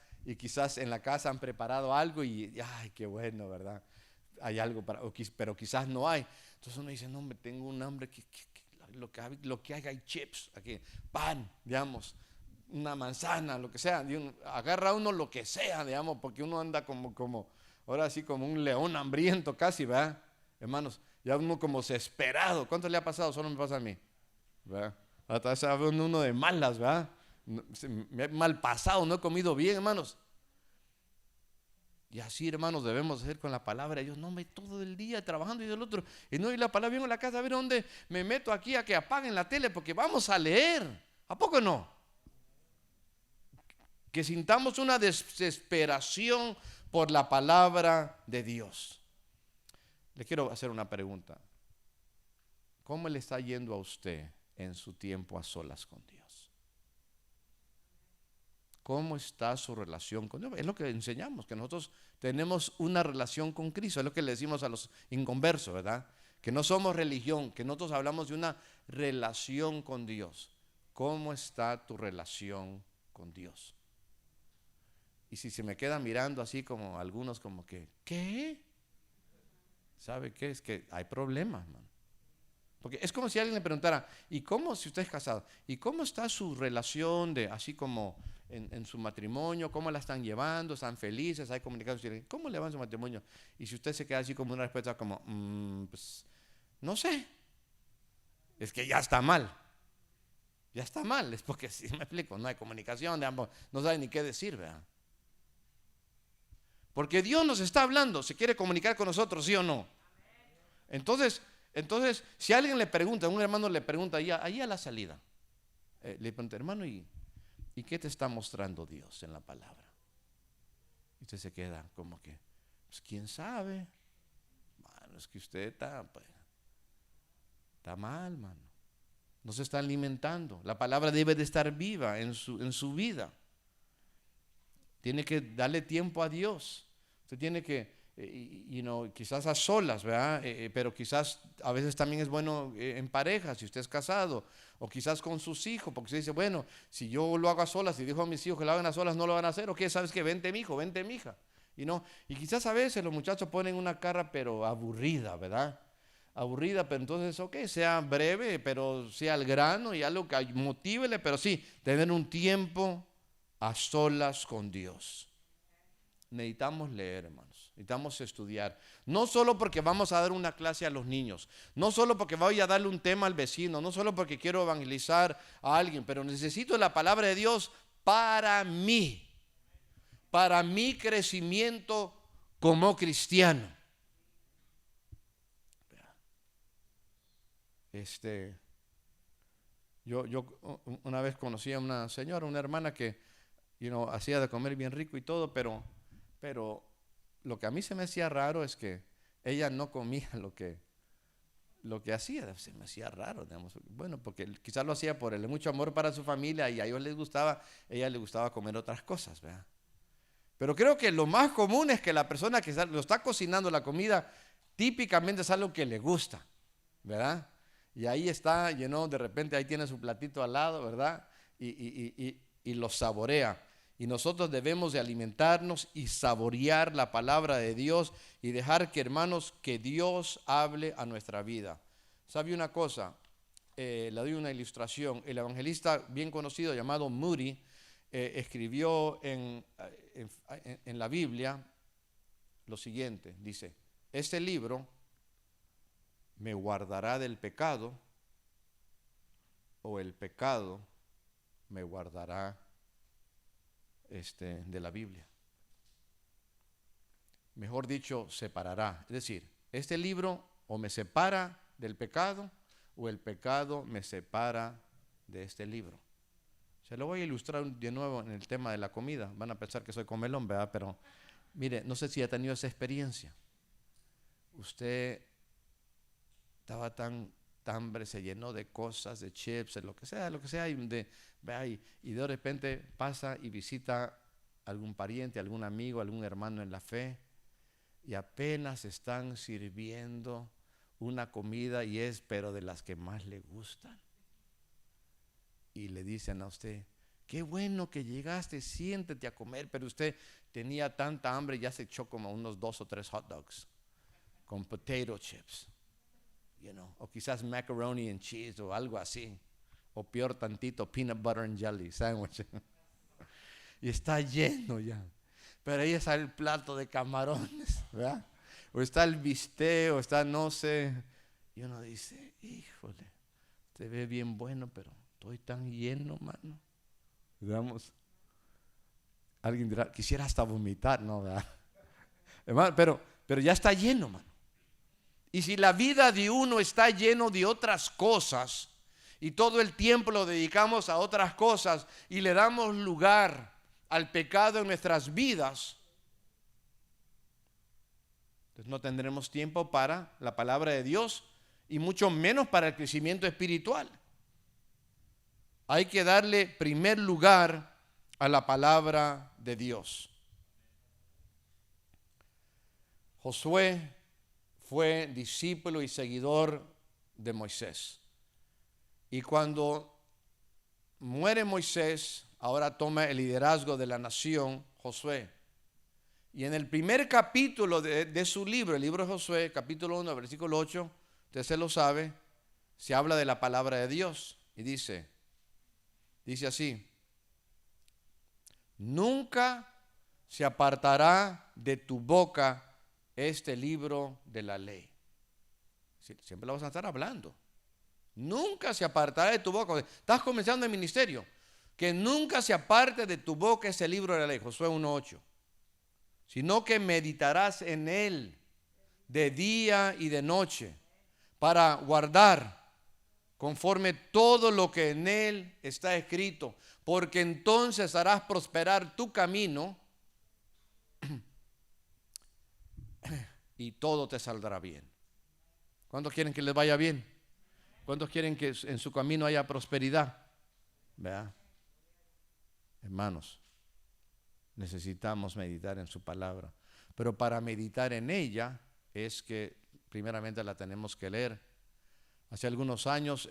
en la casa han preparado algo y ay, qué bueno, ¿verdad? Hay algo pero quizás no hay. Entonces uno dice: no, hombre, tengo un hambre, lo que hay chips, aquí, pan, digamos, una manzana, lo que sea. Agarra uno lo que sea, digamos, porque uno anda como ahora sí, como un león hambriento casi, ¿verdad? Hermanos, ya uno como desesperado. ¿Cuánto le ha pasado? Solo me pasa a mí, ¿verdad? Hasta sabe uno de malas, ¿verdad? Me he mal pasado, no he comido bien, hermanos. Y así, hermanos, debemos hacer con la palabra de Dios. No, me todo el día trabajando y del otro. Y no, y la palabra, vengo a la casa a ver dónde me meto aquí a que apaguen la tele porque vamos a leer. ¿A poco no? Que sintamos una desesperación por la palabra de Dios. Le quiero hacer una pregunta. ¿Cómo le está yendo a usted en su tiempo a solas con Dios? ¿Cómo está su relación con Dios? Es lo que enseñamos, que nosotros tenemos una relación con Cristo. Es lo que le decimos a los inconversos, ¿verdad? Que no somos religión, que nosotros hablamos de una relación con Dios. ¿Cómo está tu relación con Dios? Y si se me queda mirando así como algunos como que, ¿qué? ¿Sabe qué? Es que hay problemas, hermano. Porque es como si alguien le preguntara: ¿y cómo, si usted es casado, y cómo está su relación de así como en su matrimonio, cómo la están llevando, están felices, hay comunicación, ¿cómo le va en su matrimonio? Y si usted se queda así como una respuesta como, pues, no sé, es que ya está mal. Ya está mal, es porque, si me explico, no hay comunicación de ambos, no saben ni qué decir, ¿verdad? Porque Dios nos está hablando, se quiere comunicar con nosotros, ¿sí o no? Entonces, si alguien le pregunta, un hermano le pregunta ahí a la salida, le pregunta, hermano, ¿y qué te está mostrando Dios en la palabra? Y usted se queda como que, pues quién sabe, mano, es que usted está mal, mano. No se está alimentando. La palabra debe de estar viva en su vida. Tiene que darle tiempo a Dios. Usted tiene que, quizás a solas, ¿verdad? Pero quizás a veces también es bueno en pareja, si usted es casado, o quizás con sus hijos, porque usted dice, bueno, si yo lo hago a solas, si dijo a mis hijos que lo hagan a solas, no lo van a hacer, o qué, sabes que vente mi hijo, vente mi hija. Y quizás a veces los muchachos ponen una cara pero aburrida, ¿verdad? Aburrida, pero entonces, ok, sea breve, pero sea al grano y algo que motívele, pero sí, tener un tiempo a solas con Dios. Necesitamos leer, hermanos, necesitamos estudiar. No solo porque vamos a dar una clase a los niños, no solo porque voy a darle un tema al vecino, no solo porque quiero evangelizar a alguien, pero necesito la palabra de Dios para mí, para mi crecimiento como cristiano. Yo una vez conocí a una señora, una hermana que hacía de comer bien rico y todo, pero lo que a mí se me hacía raro es que ella no comía lo que hacía, se me hacía raro, digamos. Bueno, porque quizás lo hacía por el mucho amor para su familia y a ellos les gustaba, ella le gustaba comer otras cosas, ¿verdad? Pero creo que lo más común es que la persona que lo está cocinando la comida típicamente es algo que le gusta, ¿verdad? Y ahí está, de repente ahí tiene su platito al lado, ¿verdad? Y lo saborea. Y nosotros debemos de alimentarnos y saborear la palabra de Dios y dejar que, hermanos, que Dios hable a nuestra vida. ¿Sabe una cosa? Le doy una ilustración. El evangelista bien conocido llamado Moody escribió en la Biblia lo siguiente. Dice, este libro me guardará del pecado, o el pecado me guardará de la Biblia. Mejor dicho, separará. Es decir, este libro o me separa del pecado, o el pecado me separa de este libro. Se lo voy a ilustrar de nuevo en el tema de la comida. Van a pensar que soy comelón, ¿verdad? Pero mire, no sé si ha tenido esa experiencia. Usted estaba tan hambre, se llenó de cosas, de chips, de lo que sea, y de repente pasa y visita algún pariente, algún amigo, algún hermano en la fe, y apenas están sirviendo una comida pero de las que más le gustan. Y le dicen a usted, qué bueno que llegaste, siéntete a comer, pero usted tenía tanta hambre, ya se echó como unos 2 o 3 hot dogs con potato chips. O quizás macaroni and cheese o algo así, o peor tantito, peanut butter and jelly sandwich. Y está lleno ya, pero ahí está el plato de camarones, ¿verdad? O está el bistec, o está no sé, y uno dice, híjole, te ve bien bueno, pero estoy tan lleno, mano. Digamos, alguien dirá, quisiera hasta vomitar, ¿no? ¿Verdad? Hermano, pero ya está lleno, mano. Y si la vida de uno está lleno de otras cosas y todo el tiempo lo dedicamos a otras cosas y le damos lugar al pecado en nuestras vidas, entonces no tendremos tiempo para la palabra de Dios y mucho menos para el crecimiento espiritual. Hay que darle primer lugar a la palabra de Dios. Josué fue discípulo y seguidor de Moisés. Y cuando muere Moisés, ahora toma el liderazgo de la nación Josué. Y en el primer capítulo de su libro, el libro de Josué, capítulo 1, versículo 8, usted se lo sabe, se habla de la palabra de Dios. Y dice así, Nunca se apartará de tu boca este libro de la ley. Siempre lo vas a estar hablando. Nunca se apartará de tu boca. Estás comenzando el ministerio. Que nunca se aparte de tu boca ese libro de la ley, Josué 1:8. Sino que meditarás en él de día y de noche, para guardar conforme todo lo que en él está escrito, porque entonces harás prosperar tu camino y todo te saldrá bien. ¿Cuántos quieren que les vaya bien? ¿Cuántos quieren que en su camino haya prosperidad? ¿Verdad? Hermanos, necesitamos meditar en su palabra, pero para meditar en ella es que primeramente la tenemos que leer. Hace algunos años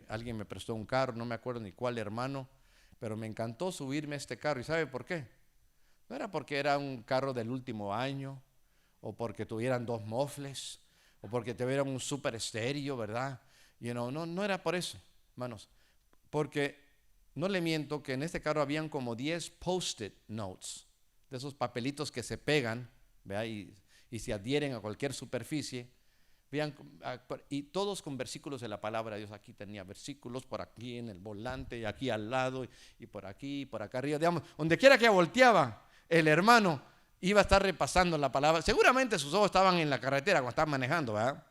alguien me prestó un carro, no me acuerdo ni cuál hermano, pero me encantó subirme a este carro. ¿Y sabe por qué? No era porque era un carro del último año, o porque tuvieran 2 mofles, o porque tuvieran un super estéreo, ¿verdad? No era por eso, hermanos, porque no le miento que en este carro habían como 10 post-it notes, de esos papelitos que se pegan, ¿verdad? Y se adhieren a cualquier superficie. Y todos con versículos de la palabra de Dios. Aquí tenía versículos, por aquí en el volante, y aquí al lado, y por aquí, y por acá arriba. Digamos, donde quiera que volteaba el hermano, iba a estar repasando la palabra. Seguramente sus ojos estaban en la carretera cuando estaban manejando, ¿verdad?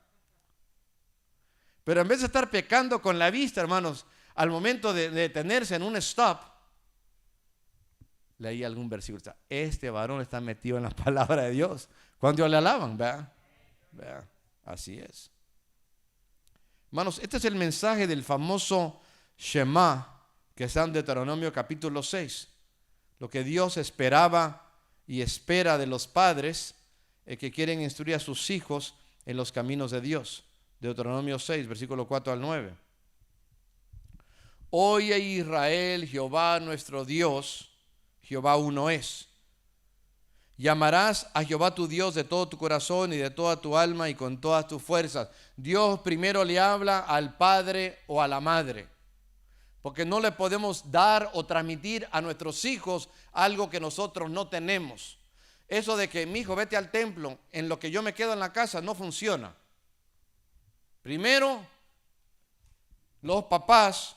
Pero en vez de estar pecando con la vista, hermanos, al momento de detenerse en un stop, leí algún versículo. Este varón está metido en la palabra de Dios. Cuando le alaban, ¿verdad? ¿Verdad? Así es. Hermanos, este es el mensaje del famoso Shema que está en Deuteronomio capítulo 6. Lo que Dios esperaba y espera de los padres que quieren instruir a sus hijos en los caminos de Dios. Deuteronomio 6, versículo 4 al 9. Oye Israel, Jehová nuestro Dios, Jehová uno es. Llamarás a Jehová tu Dios de todo tu corazón y de toda tu alma y con todas tus fuerzas. Dios primero le habla al padre o a la madre, porque no le podemos dar o transmitir a nuestros hijos algo que nosotros no tenemos. Eso de que mi hijo vete al templo, en lo que yo me quedo en la casa, no funciona. Primero, los papás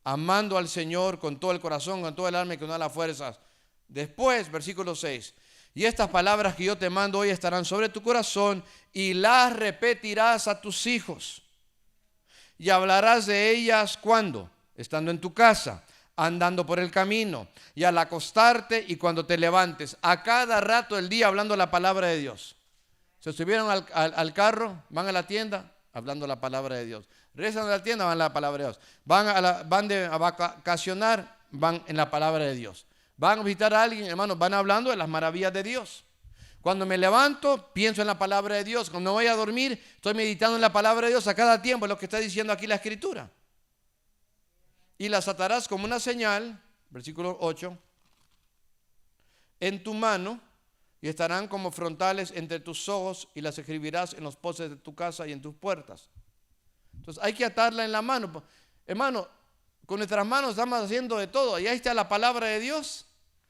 amando al Señor con todo el corazón, con todo el alma y con todas las fuerzas. Después, versículo 6. Y estas palabras que yo te mando hoy estarán sobre tu corazón y las repetirás a tus hijos. Y hablarás de ellas, ¿cuándo? Estando en tu casa, andando por el camino, y al acostarte y cuando te levantes, a cada rato del día hablando la palabra de Dios. Se subieron al carro, van a la tienda, hablando la palabra de Dios. Regresan a la tienda, van a la palabra de Dios. Van a vacacionar, van en la palabra de Dios. Van a visitar a alguien, hermanos, van hablando de las maravillas de Dios. Cuando me levanto, pienso en la palabra de Dios. Cuando voy a dormir, estoy meditando en la palabra de Dios a cada tiempo, es lo que está diciendo aquí la Escritura. Y las atarás como una señal, versículo 8, en tu mano, y estarán como frontales entre tus ojos, y las escribirás en los postes de tu casa y en tus puertas. Entonces hay que atarla en la mano. Hermano, con nuestras manos estamos haciendo de todo, y ahí está la palabra de Dios.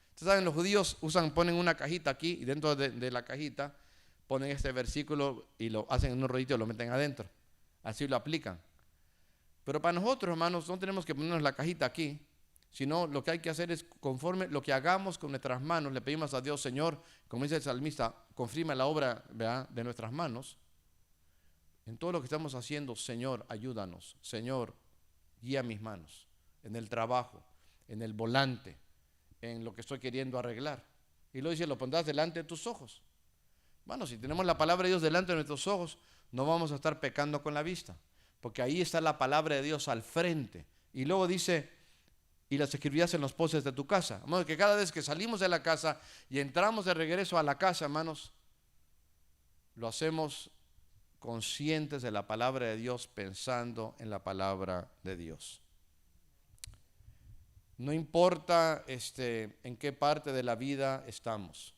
Ustedes saben, los judíos ponen una cajita aquí, y dentro de la cajita ponen este versículo y lo hacen en un rollito y lo meten adentro. Así lo aplican. Pero para nosotros, hermanos, no tenemos que ponernos la cajita aquí, sino lo que hay que hacer es, conforme lo que hagamos con nuestras manos, le pedimos a Dios, Señor, como dice el salmista, confirma la obra, ¿verdad?, de nuestras manos. En todo lo que estamos haciendo, Señor, ayúdanos. Señor, guía mis manos, en el trabajo, en el volante, en lo que estoy queriendo arreglar. Y lo dice, lo pondrás delante de tus ojos. Bueno, si tenemos la palabra de Dios delante de nuestros ojos, no vamos a estar pecando con la vista, porque ahí está la palabra de Dios al frente. Y luego dice, y las escribirás en los postes de tu casa. Hermanos, que cada vez que salimos de la casa y entramos de regreso a la casa, hermanos, lo hacemos conscientes de la palabra de Dios, pensando en la palabra de Dios. No importa en qué parte de la vida estamos,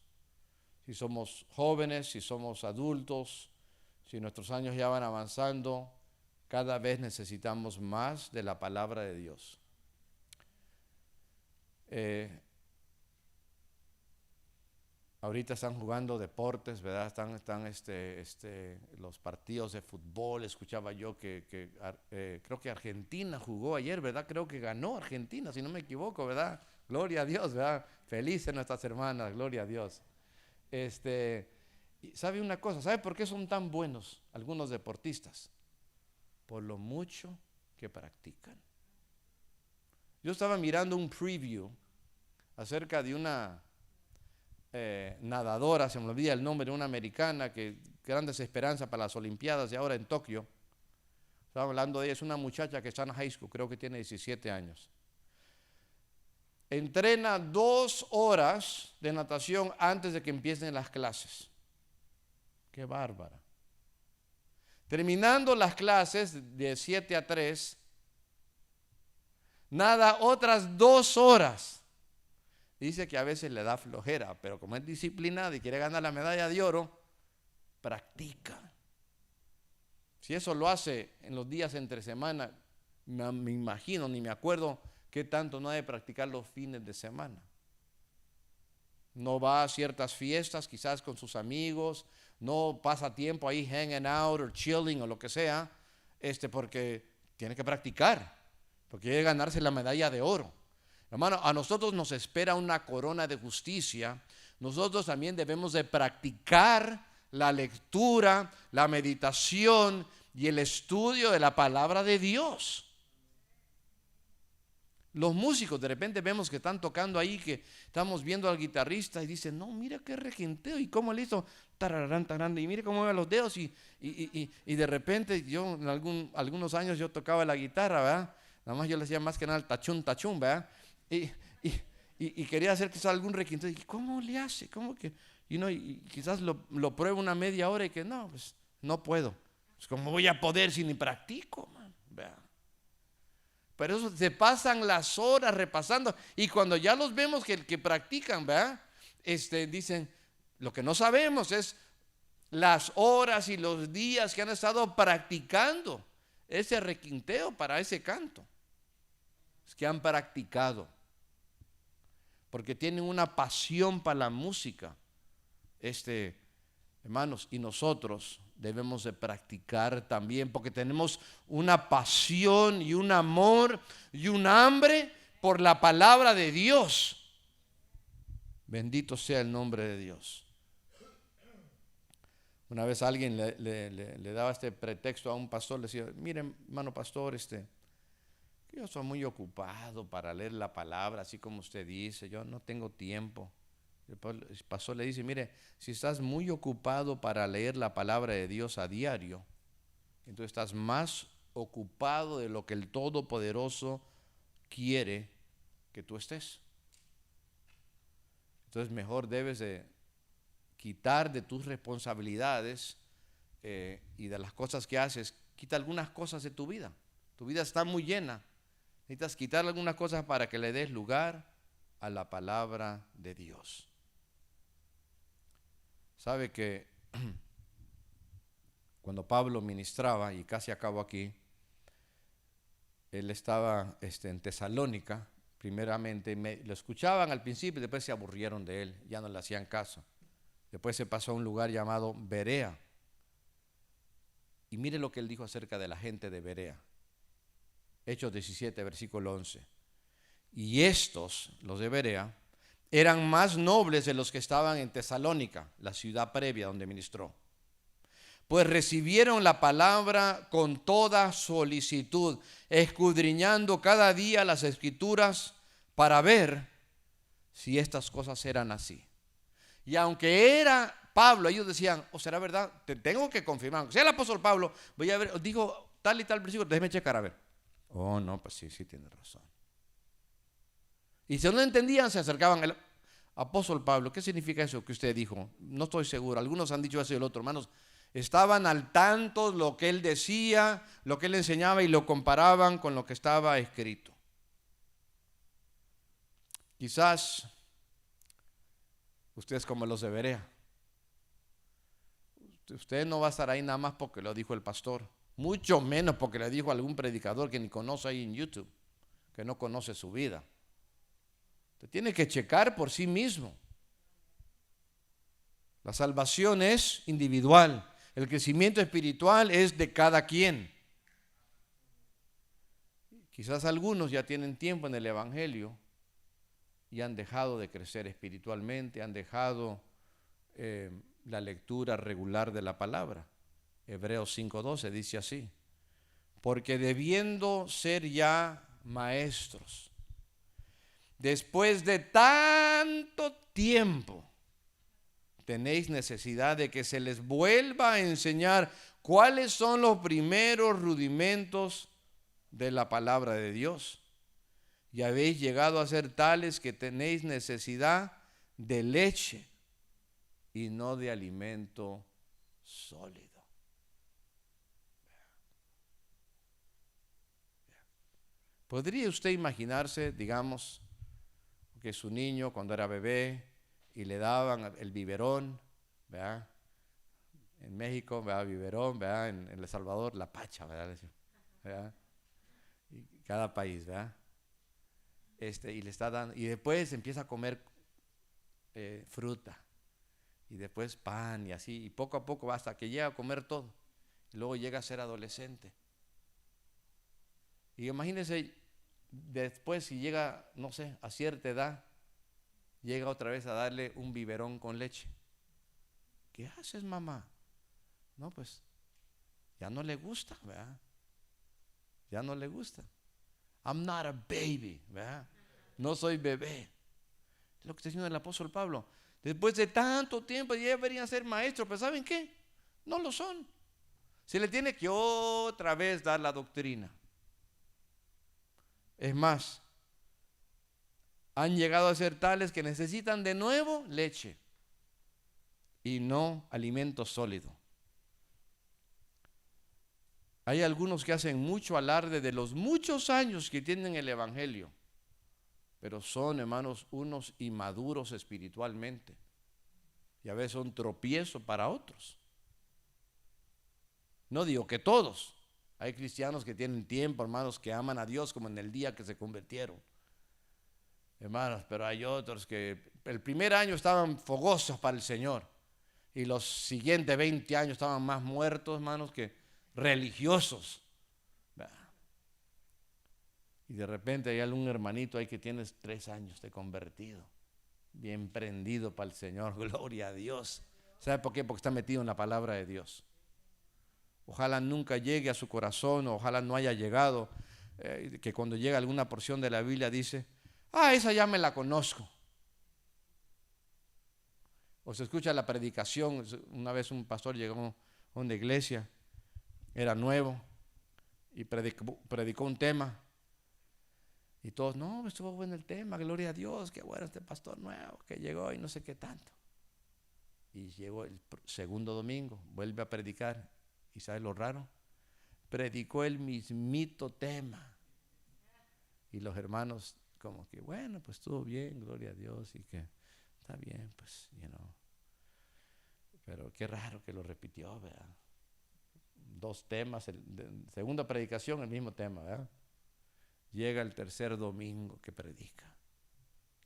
si somos jóvenes, si somos adultos, si nuestros años ya van avanzando, cada vez necesitamos más de la palabra de Dios. Ahorita están jugando deportes, ¿verdad? Están los partidos de fútbol. Escuchaba yo creo que Argentina jugó ayer, ¿verdad? Creo que ganó Argentina, si no me equivoco, ¿verdad? Gloria a Dios, ¿verdad? Felices nuestras hermanas, gloria a Dios. Y ¿sabe una cosa? ¿Sabe por qué son tan buenos algunos deportistas? Por lo mucho que practican. Yo estaba mirando un preview acerca de una nadadora, se me olvida el nombre, una americana, que grandes esperanzas para las Olimpiadas de ahora en Tokio. Estaba hablando de ella, es una muchacha que está en high school, creo que tiene 17 años. Entrena 2 horas de natación antes de que empiecen las clases. ¡Qué bárbara! Terminando las clases de 7 a 3, nada otras 2 horas. Dice que a veces le da flojera, pero como es disciplinada y quiere ganar la medalla de oro, practica. Si eso lo hace en los días entre semana, me imagino, ni me acuerdo qué tanto no ha de practicar los fines de semana. No va a ciertas fiestas, quizás con sus amigos, no pasa tiempo ahí hanging out o chilling o lo que sea, porque tiene que practicar, porque quiere ganarse la medalla de oro. Hermano, a nosotros nos espera una corona de justicia. Nosotros también debemos de practicar la lectura, la meditación y el estudio de la palabra de Dios. Los músicos de repente vemos que están tocando ahí, que estamos viendo al guitarrista y dicen, no, mira qué requinteo y cómo le hizo tararán, tararán, y mire cómo mueve los dedos y de repente yo en algunos años yo tocaba la guitarra, ¿verdad? Nada más yo le hacía más que nada el tachún, tachún, ¿verdad? Y quería hacer quizás algún requinteo. ¿Y cómo le hace? ¿Cómo que? Y quizás lo pruebo una media hora y que no, pues no puedo. Pues ¿cómo voy a poder si ni practico, man? ¿Verdad? Pero eso se pasan las horas repasando. Y cuando ya los vemos que practican, ¿verdad? Dicen, lo que no sabemos es las horas y los días que han estado practicando ese requinteo para ese canto. Es que han practicado. Porque tienen una pasión para la música. Hermanos, y nosotros debemos de practicar también, porque tenemos una pasión y un amor y un hambre por la palabra de Dios. Bendito sea el nombre de Dios. Una vez alguien le daba este pretexto a un pastor, le decía, mire, hermano pastor, yo soy muy ocupado para leer la palabra, así como usted dice, yo no tengo tiempo. El pastor le dice, mire, si estás muy ocupado para leer la palabra de Dios a diario, entonces estás más ocupado de lo que el Todopoderoso quiere que tú estés. Entonces mejor debes de quitar de tus responsabilidades y de las cosas que haces, quita algunas cosas de tu vida. Tu vida está muy llena. Necesitas quitar algunas cosas para que le des lugar a la palabra de Dios. Sabe que cuando Pablo ministraba, y casi acabo aquí, él estaba en Tesalónica, primeramente, lo escuchaban al principio y después se aburrieron de él, ya no le hacían caso. Después se pasó a un lugar llamado Berea. Y mire lo que él dijo acerca de la gente de Berea. Hechos 17, versículo 11. Y estos, los de Berea, eran más nobles de los que estaban en Tesalónica, la ciudad previa donde ministró. Pues recibieron la palabra con toda solicitud, escudriñando cada día las escrituras para ver si estas cosas eran así. Y aunque era Pablo, ellos decían, o será verdad, te tengo que confirmar. Aunque sea el apóstol Pablo, voy a ver, dijo tal y tal versículo, déjeme checar a ver. Oh, no, pues sí tiene razón. Y si no entendían, se acercaban al apóstol Pablo. ¿Qué significa eso que usted dijo? No estoy seguro. Algunos han dicho eso y el otro. Hermanos, estaban al tanto lo que él decía, lo que él enseñaba y lo comparaban con lo que estaba escrito. Quizás usted es como los de Berea. Usted no va a estar ahí nada más porque lo dijo el pastor. Mucho menos porque le dijo a algún predicador que ni conoce ahí en YouTube, que no conoce su vida. Usted tiene que checar por sí mismo. La salvación es individual. El crecimiento espiritual es de cada quien. Quizás algunos ya tienen tiempo en el Evangelio y han dejado de crecer espiritualmente, han dejado la lectura regular de la palabra. Hebreos 5:12 dice así: porque debiendo ser ya maestros, después de tanto tiempo, tenéis necesidad de que se les vuelva a enseñar cuáles son los primeros rudimentos de la palabra de Dios. Y habéis llegado a ser tales que tenéis necesidad de leche y no de alimento sólido. ¿Podría usted imaginarse, digamos, que su niño cuando era bebé y le daban el biberón, ¿verdad? En México, ¿verdad? Biberón, ¿verdad? En El Salvador, la pacha, ¿verdad? Y cada país, ¿verdad? Y le está dando, y después empieza a comer fruta, y después pan, y así, y poco a poco hasta que llega a comer todo, y luego llega a ser adolescente. Y imagínense, después si llega, no sé, a cierta edad, llega otra vez a darle un biberón con leche. ¿Qué haces, mamá? No, pues ya no le gusta, ¿verdad? Ya no le gusta. I'm not a baby, ¿verdad? No soy bebé. Es lo que está diciendo el apóstol Pablo. Después de tanto tiempo ya deberían ser maestros, pero ¿saben qué? No lo son. Se le tiene que otra vez dar la doctrina. Es más, han llegado a ser tales que necesitan de nuevo leche y no alimento sólido. Hay algunos que hacen mucho alarde de los muchos años que tienen el Evangelio, pero son, hermanos, unos inmaduros espiritualmente y a veces son tropiezo para otros. No digo que todos. Hay cristianos que tienen tiempo, hermanos, que aman a Dios como en el día que se convirtieron. Hermanos, pero hay otros que el primer año estaban fogosos para el Señor y los siguientes 20 años estaban más muertos, hermanos, que religiosos. Y de repente hay algún hermanito ahí que tiene 3 años de convertido, bien prendido para el Señor, gloria a Dios. ¿Sabe por qué? Porque está metido en la palabra de Dios. Ojalá nunca llegue a su corazón, ojalá no haya llegado, que cuando llega alguna porción de la Biblia dice, esa ya me la conozco. O se escucha la predicación. Una vez un pastor llegó a una iglesia, era nuevo, y predicó un tema. Y todos, no, estuvo bueno el tema, gloria a Dios, qué bueno este pastor nuevo que llegó y no sé qué tanto. Y llegó el segundo domingo, vuelve a predicar. ¿Y sabe lo raro? Predicó el mismito tema. Y los hermanos como que, bueno, pues estuvo bien, gloria a Dios, y que está bien, pues, Pero qué raro que lo repitió, ¿verdad? 2 temas, segunda predicación, el mismo tema, ¿verdad? Llega el tercer domingo que predica.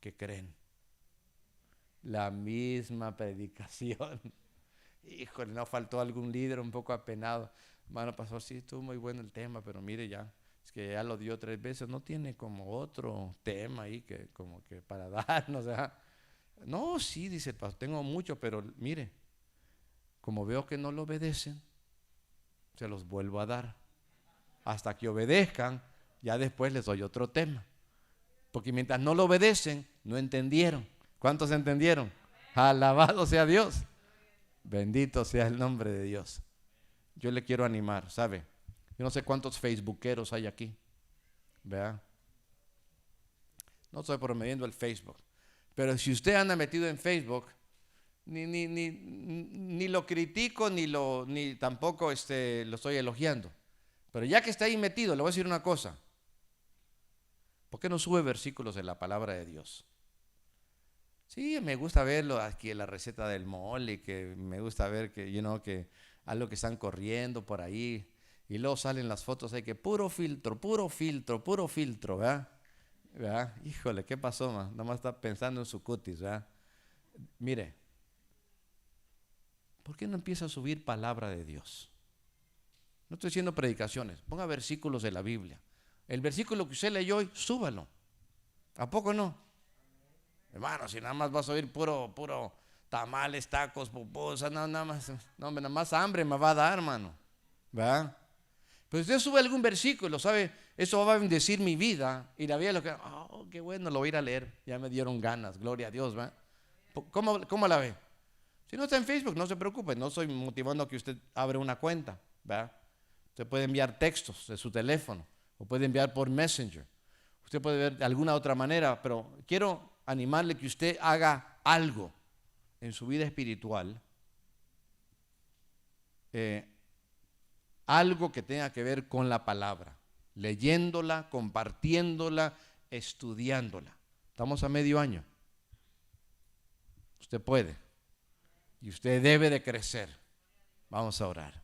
¿Qué creen? La misma predicación. Híjole, no faltó algún líder un poco apenado. Hermano pastor, sí, estuvo muy bueno el tema, pero mire ya, es que ya lo dio 3 veces, no tiene como otro tema ahí que como que para darnos, ¿verdad? No, sí, dice el pastor, tengo mucho, pero mire, como veo que no lo obedecen, se los vuelvo a dar. Hasta que obedezcan, ya después les doy otro tema. Porque mientras no lo obedecen, no entendieron. ¿Cuántos entendieron? Alabado sea Dios. Bendito sea el nombre de Dios. Yo le quiero animar, ¿sabe? Yo no sé cuántos facebookeros hay aquí, ¿verdad? No estoy promoviendo el Facebook, pero si usted anda metido en Facebook, ni lo critico, ni tampoco lo estoy elogiando. Pero ya que está ahí metido, le voy a decir una cosa. ¿Por qué no sube versículos de la palabra de Dios? Sí, me gusta verlo aquí en la receta del mole, que me gusta ver que, que algo que están corriendo por ahí, y luego salen las fotos ahí que puro filtro, ¿verdad? ¿Verdad? Híjole, ¿qué pasó, man? Nada más está pensando en su cutis, ¿verdad? Mire, ¿por qué no empieza a subir palabra de Dios? No estoy haciendo predicaciones, ponga versículos de la Biblia. El versículo que usted leyó hoy, súbalo. ¿A poco no? Hermano, si nada más vas a oír puro tamales, tacos, pupusas, nada más hambre me va a dar, hermano. ¿Verdad? Pero usted sube algún versículo, ¿sabe? Eso va a bendecir mi vida. Y la vida lo que, oh, qué bueno, lo voy a ir a leer. Ya me dieron ganas, gloria a Dios, ¿verdad? ¿Cómo la ve? Si no está en Facebook, no se preocupe, no estoy motivando a que usted abra una cuenta, ¿verdad? Usted puede enviar textos de su teléfono o puede enviar por Messenger. Usted puede ver de alguna otra manera, pero quiero animarle que usted haga algo en su vida espiritual, algo que tenga que ver con la palabra, leyéndola, compartiéndola, estudiándola. Estamos a medio año. Usted puede y usted debe de crecer. Vamos a orar.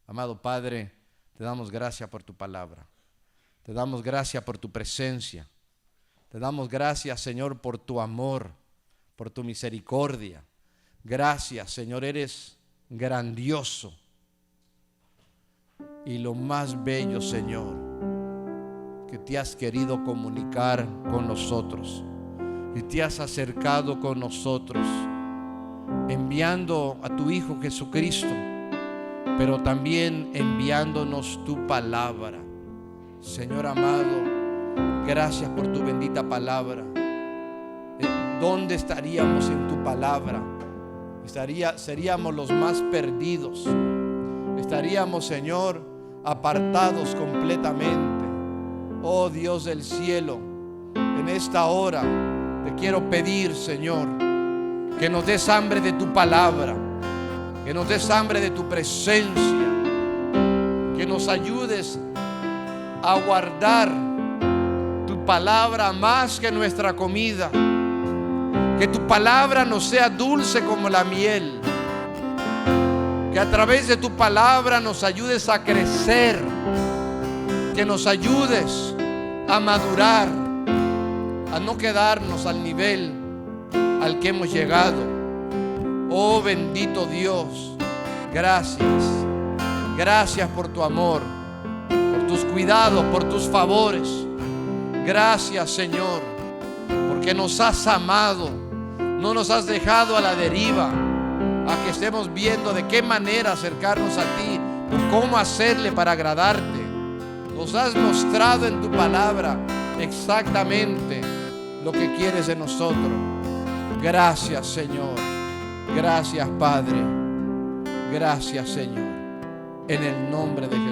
Amado Padre, te damos gracias por tu palabra. Te damos gracias por tu presencia. Te damos gracias, Señor, por tu amor, por tu misericordia. Gracias, Señor, eres grandioso. Y lo más bello, Señor, que te has querido comunicar con nosotros y te has acercado con nosotros, enviando a tu Hijo Jesucristo, pero también enviándonos tu palabra. Señor amado, gracias por tu bendita palabra. ¿Dónde estaríamos sin tu palabra? Seríamos los más perdidos. Estaríamos, Señor, apartados completamente. Oh Dios del cielo, en esta hora te quiero pedir, Señor, que nos des hambre de tu palabra, que nos des hambre de tu presencia, que nos ayudes a guardar tu palabra más que nuestra comida, que tu palabra nos sea dulce como la miel, que a través de tu palabra nos ayudes a crecer, que nos ayudes a madurar, a no quedarnos al nivel al que hemos llegado. Oh bendito Dios, gracias por tu amor, por tus cuidados, por tus favores. Gracias, Señor, porque nos has amado, no nos has dejado a la deriva, a que estemos viendo de qué manera acercarnos a ti, cómo hacerle para agradarte. Nos has mostrado en tu palabra exactamente lo que quieres de nosotros. Gracias, Señor. Gracias, Padre. Gracias, Señor. En el nombre de Jesús.